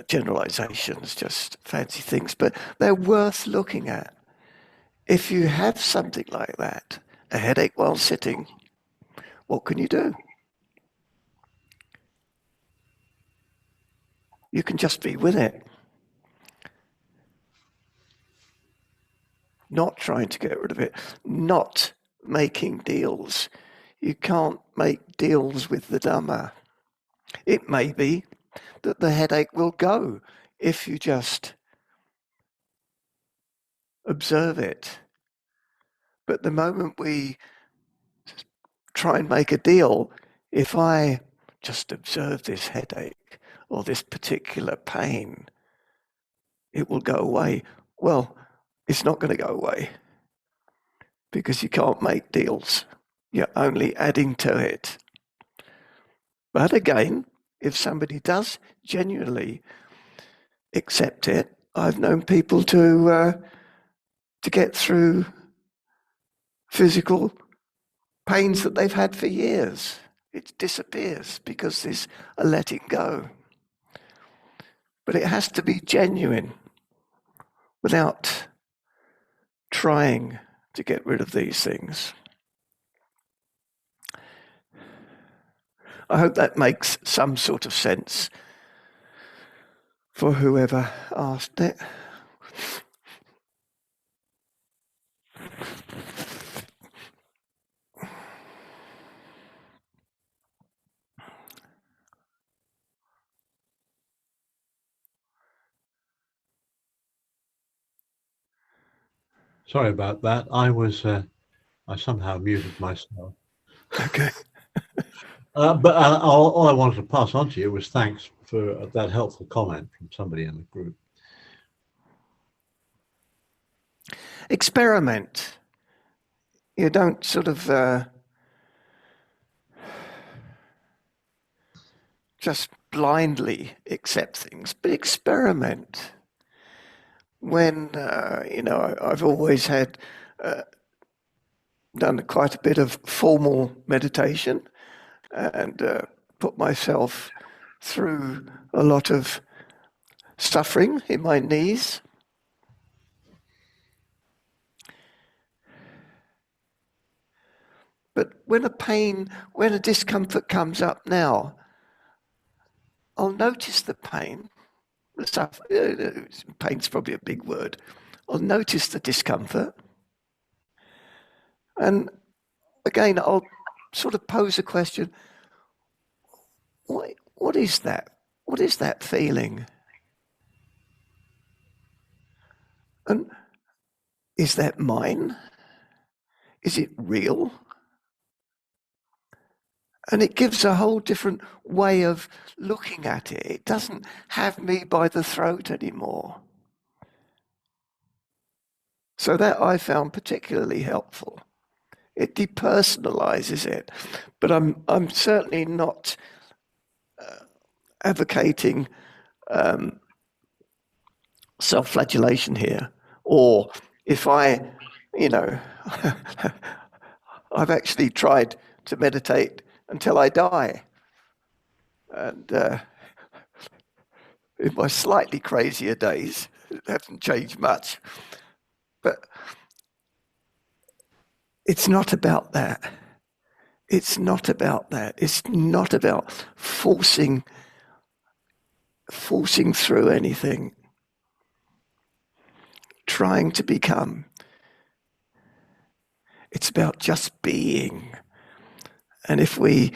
generalizations, just fancy things, but they're worth looking at. If you have something like that, a headache while sitting, what can you do? You can just be with it. Not trying to get rid of it, not making deals. You can't make deals with the dharma. It may be that the headache will go if you just observe it. But the moment we try and make a deal. If I just observe this headache or this particular pain, it will go away. Well, it's not going to go away because you can't make deals. You're only adding to it. But again, if somebody does genuinely accept it, I've known people to get through physical pains that they've had for years. It disappears because there's a letting go. But it has to be genuine without trying to get rid of these things. I hope that makes some sort of sense for whoever asked it. Sorry about that. I somehow muted myself. Okay. But all I wanted to pass on to you was thanks for that helpful comment from somebody in the group. Experiment. You don't sort of just blindly accept things, but experiment. When, I've always had done quite a bit of formal meditation and put myself through a lot of suffering in my knees. But when a discomfort comes up now, I'll notice the pain. Pain's probably a big word. I'll notice the discomfort. And again, I'll sort of pose a question. What is that? What is that feeling? And is that mine? Is it real? And it gives a whole different way of looking at it. It doesn't have me by the throat anymore. So that I found particularly helpful. It depersonalizes it. But I'm certainly not advocating self-flagellation here. Or if I've actually tried to meditate until I die. And in my slightly crazier days, it hasn't changed much. But it's not about that. It's not about that. It's not about forcing through anything. Trying to become. It's about just being. And if we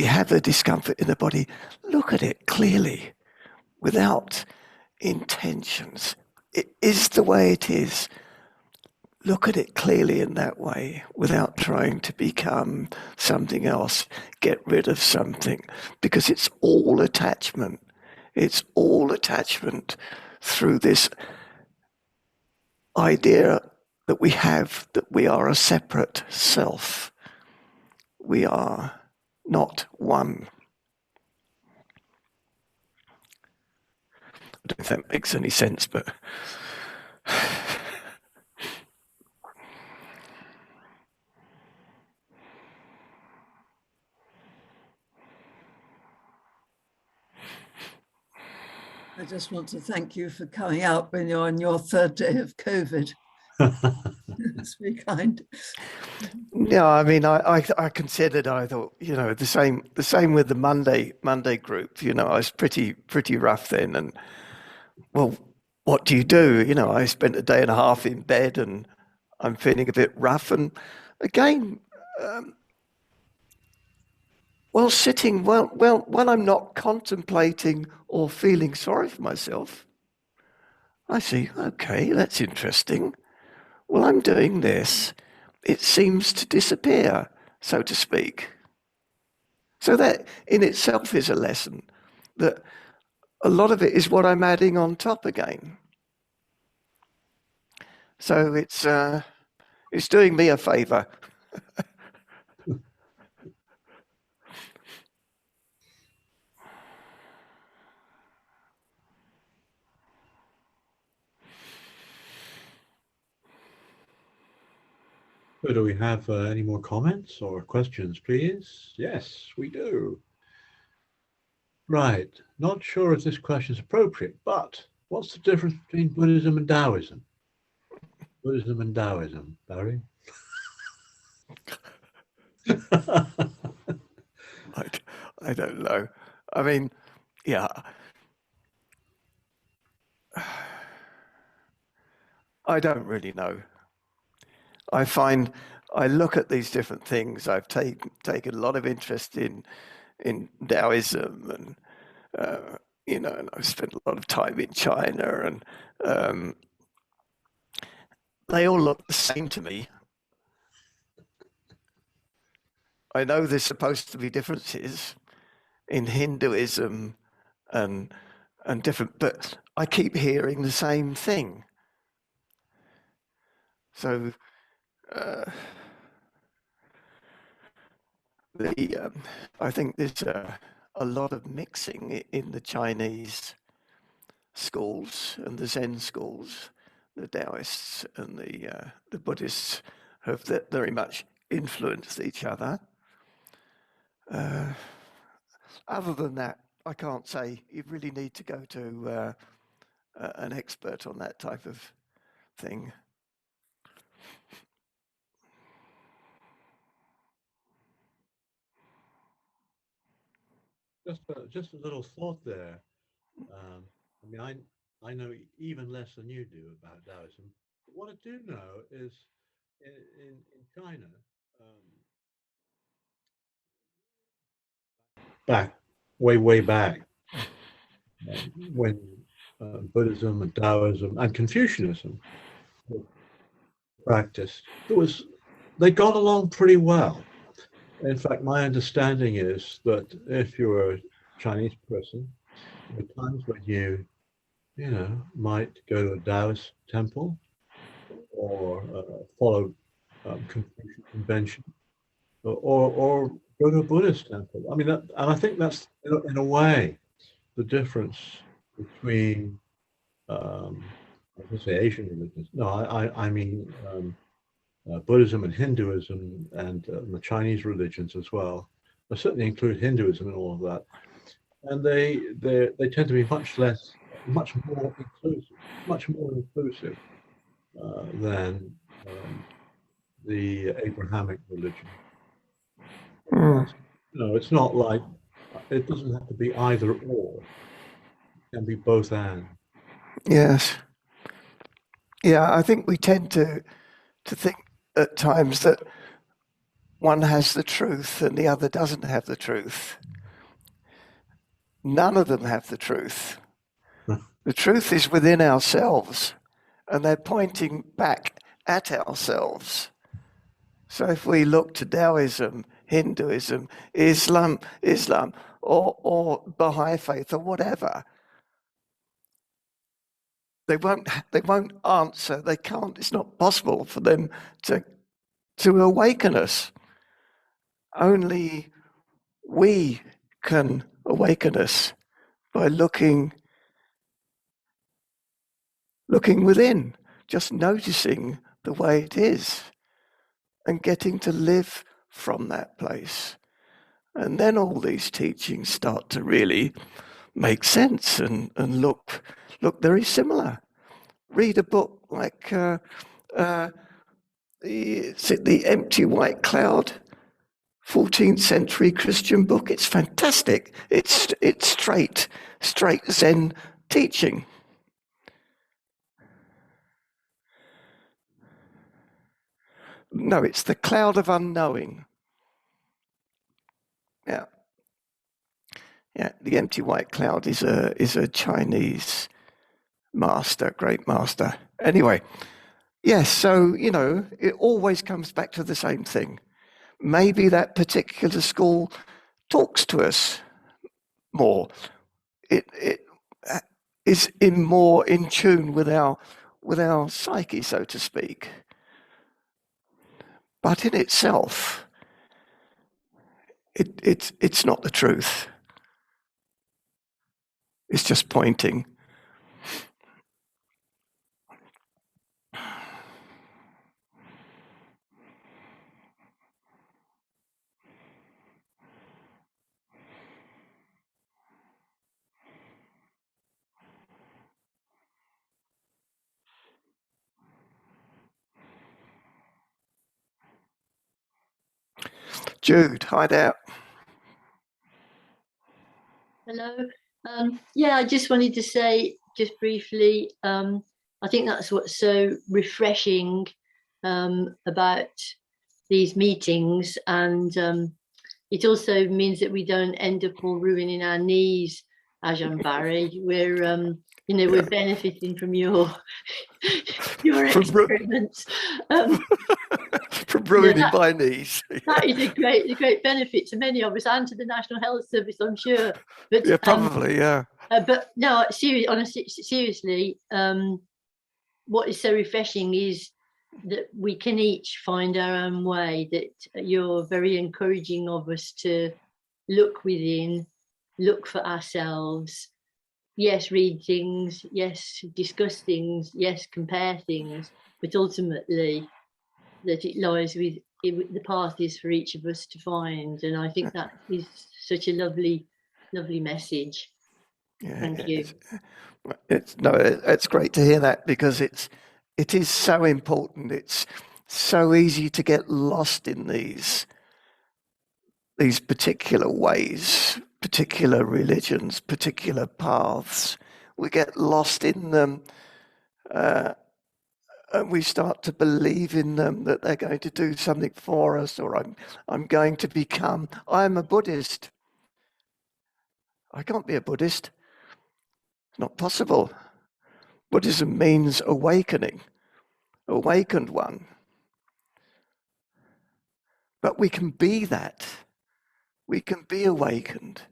have a discomfort in the body, look at it clearly, without intentions. It is the way it is. Look at it clearly in that way, without trying to become something else, get rid of something, because it's all attachment. It's all attachment through this idea that we have that we are a separate self. We are not one. I don't know if that makes any sense, but I just want to thank you for coming out when you're on your third day of COVID. That's very kind. yeah, I mean, I considered. I thought, the same with the Monday group. I was pretty rough then, and well, what do you do? I spent a day and a half in bed, and I'm feeling a bit rough. And again, while I'm not contemplating or feeling sorry for myself, I see, okay, that's interesting. Well, I'm doing this. It seems to disappear. so to speak. So that in itself is a lesson, that a lot of it is what I'm adding on top again. So it's doing me a favor. So do we have any more comments or questions, please? Yes, we do. Right. Not sure if this question is appropriate, but what's the difference between Buddhism and Taoism? Buddhism and Taoism, Barry? I don't know. I mean, yeah. I don't really know. I find I look at these different things. I've taken a lot of interest in Taoism, and and I've spent a lot of time in China, and they all look the same to me. I know there's supposed to be differences in Hinduism and different, but I keep hearing the same thing. So I think there's a lot of mixing in the Chinese schools and the Zen schools. The Taoists and the Buddhists have very much influenced each other. Other than that, I can't say. You really need to go to an expert on that type of thing. Just a little thought there. I mean, I know even less than you do about Taoism. But what I do know is in China, way back, when Buddhism and Taoism and Confucianism were practiced, they got along pretty well. In fact, my understanding is that if you're a Chinese person, there are times when you might go to a Taoist temple or follow Confucian convention, or go to a Buddhist temple. I mean, and I think that's in a way the difference between I would say Asian religions. No, I mean Buddhism and Hinduism and the Chinese religions as well. I certainly include Hinduism in all of that, and they tend to be much more inclusive than the Abrahamic religion. It's not like it doesn't have to be either or. It can be both and. Yes. Yeah, I think we tend to think at times that one has the truth and the other doesn't have the truth. None of them have the truth. The truth is within ourselves, and they're pointing back at ourselves. So if we look to Taoism, Hinduism, Islam, or Baha'i faith, or whatever, they won't answer. They can't. It's not possible for them to awaken us. Only we can awaken us by looking within, just noticing the way it is and getting to live from that place. And then all these teachings start to really make sense and look very similar. Read a book like The Empty White Cloud, 14th century Christian book. It's fantastic. It's straight Zen teaching. No, it's The Cloud of Unknowing. Yeah. The Empty White Cloud is a Chinese master, great master. Anyway, yes, so it always comes back to the same thing. maybe that particular school talks to us more. It is more in tune with our psyche, so to speak. But in itself, it's not the truth. It's just pointing. Jude, hi there. Hello. Yeah, I just wanted to say, just briefly, I think that's what's so refreshing about these meetings, and it also means that we don't end up all ruining our knees, Ajahn Barry. We're benefiting from your experiments. From ruining my knees. That is a great benefit to many of us and to the National Health Service, I'm sure. But yeah, probably, yeah. But no, seriously, what is so refreshing is that we can each find our own way, that you're very encouraging of us to look within, look for ourselves. Yes, read things, yes, discuss things, yes, compare things, but ultimately that it lies with the path is for each of us to find. And I think that is such a lovely message. Yeah, Thank you. It's great to hear that, because it is so important. It's so easy to get lost in these particular ways, particular religions, particular paths. We get lost in them, and we start to believe in them, that they're going to do something for us, or I'm going to become. I'm a Buddhist. I can't be a Buddhist. It's not possible. Buddhism means awakening, awakened one. But we can be that. We can be awakened.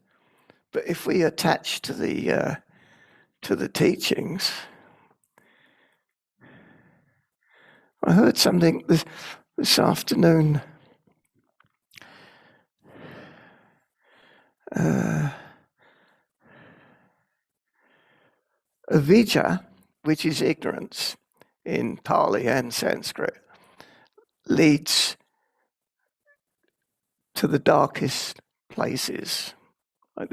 But if we attach to the teachings, I heard something this afternoon. Avijja, which is ignorance in Pali and Sanskrit, leads to the darkest places. I'm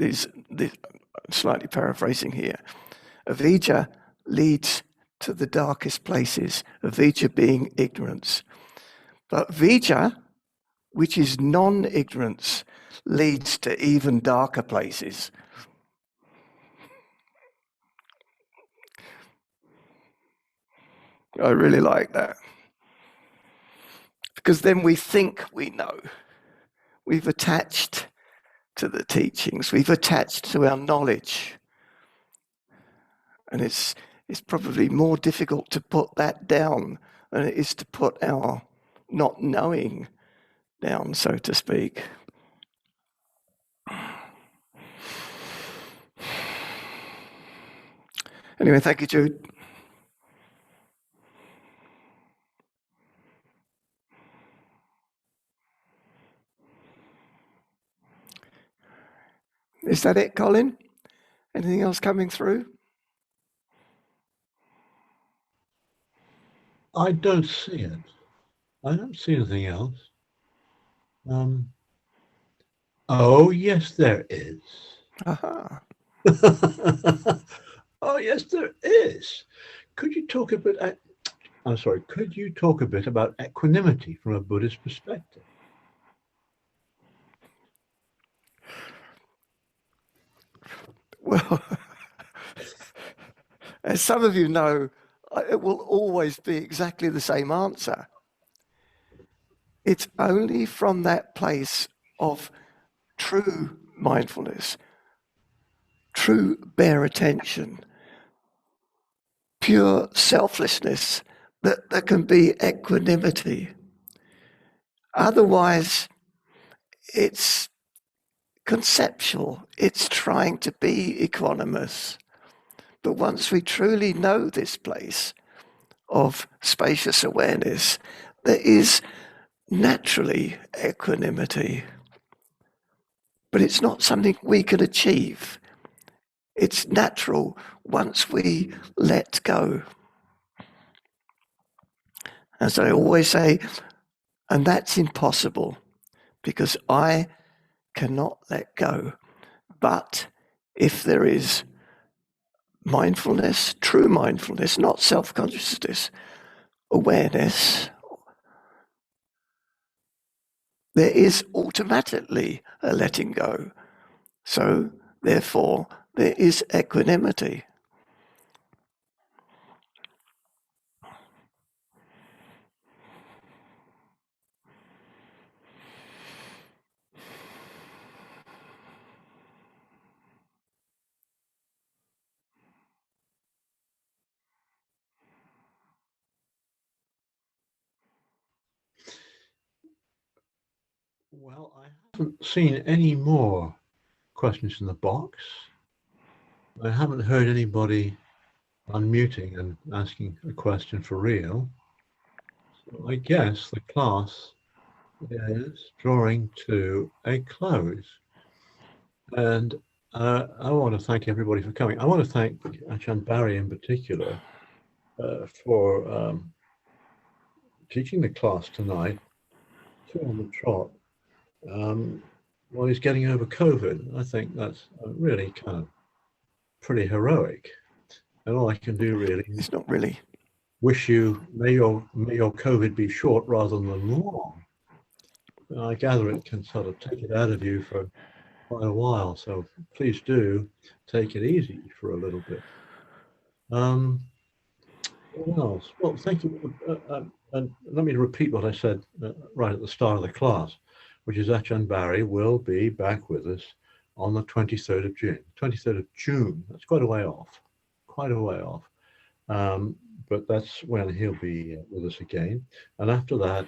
slightly paraphrasing here. Avijja leads to the darkest places, avijja being ignorance. But vijja, which is non-ignorance, leads to even darker places. I really like that. Because then we think we know. We've attached to the teachings. We've attached to our knowledge. And it's probably more difficult to put that down than it is to put our not knowing down, so to speak. Anyway, thank you, Jude. Is that it, Colin? Anything else coming through? I don't see it. I don't see anything else. Oh, yes, there is. Aha. Oh, yes, there is. Could you talk a bit? Could you talk a bit about equanimity from a Buddhist perspective? Well, as some of you know, it will always be exactly the same answer. It's only from that place of true mindfulness, true bare attention, pure selflessness, that there can be equanimity. Otherwise, it's conceptual. It's trying to be equanimous. But once we truly know this place of spacious awareness, there is naturally equanimity. But it's not something we can achieve. It's natural once we let go. As I always say, and that's impossible because I cannot let go. But if there is mindfulness, true mindfulness, not self-consciousness, awareness, there is automatically a letting go. So, therefore, there is equanimity. Well, I haven't seen any more questions in the box. I haven't heard anybody unmuting and asking a question for real. So I guess the class is drawing to a close. And I want to thank everybody for coming. I want to thank Ajahn Barry in particular for teaching the class tonight, two on the trot, while he's getting over COVID. I think that's really kind of pretty heroic. And all I can do really is It's not really. wish you, may your COVID be short rather than long. And I gather it can sort of take it out of you for quite a while. So please do take it easy for a little bit. What else? Well, thank you. And let me repeat what I said right at the start of the class, which is Ajahn Barry will be back with us on the 23rd of June. 23rd of June, that's quite a way off. Quite a way off. But that's when he'll be with us again. And after that,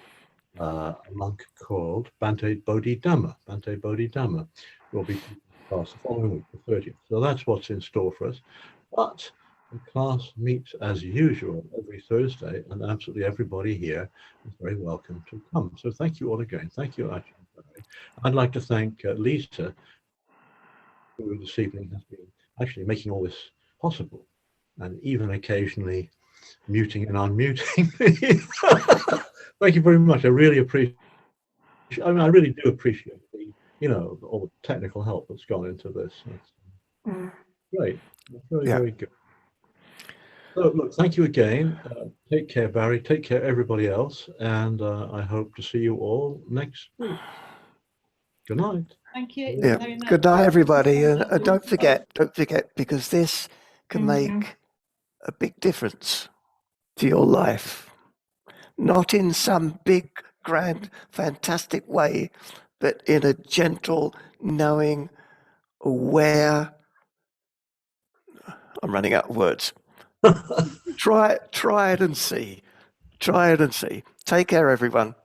a monk called Bhante Bodhidhamma. Bhante Bodhidhamma will be teaching the class the following week, the 30th. So that's what's in store for us. But the class meets as usual every Thursday, and absolutely everybody here is very welcome to come. So thank you all again. Thank you, Ajahn Barry. I'd like to thank Lisa, who this evening has been actually making all this possible, and even occasionally muting and unmuting me. Thank you very much. I really appreciate. I mean, I really do appreciate the, all the technical help that's gone into this. That's great. Very, very good. So, look, thank you again. Take care, Barry. Take care, everybody else, and I hope to see you all next week. Good night. Thank you very much. Good night, everybody, and don't forget, because this can make a big difference to your life. Not in some big, grand, fantastic way, but in a gentle, knowing, aware. I'm running out of words. Try it and see. Try it and see. Take care, everyone.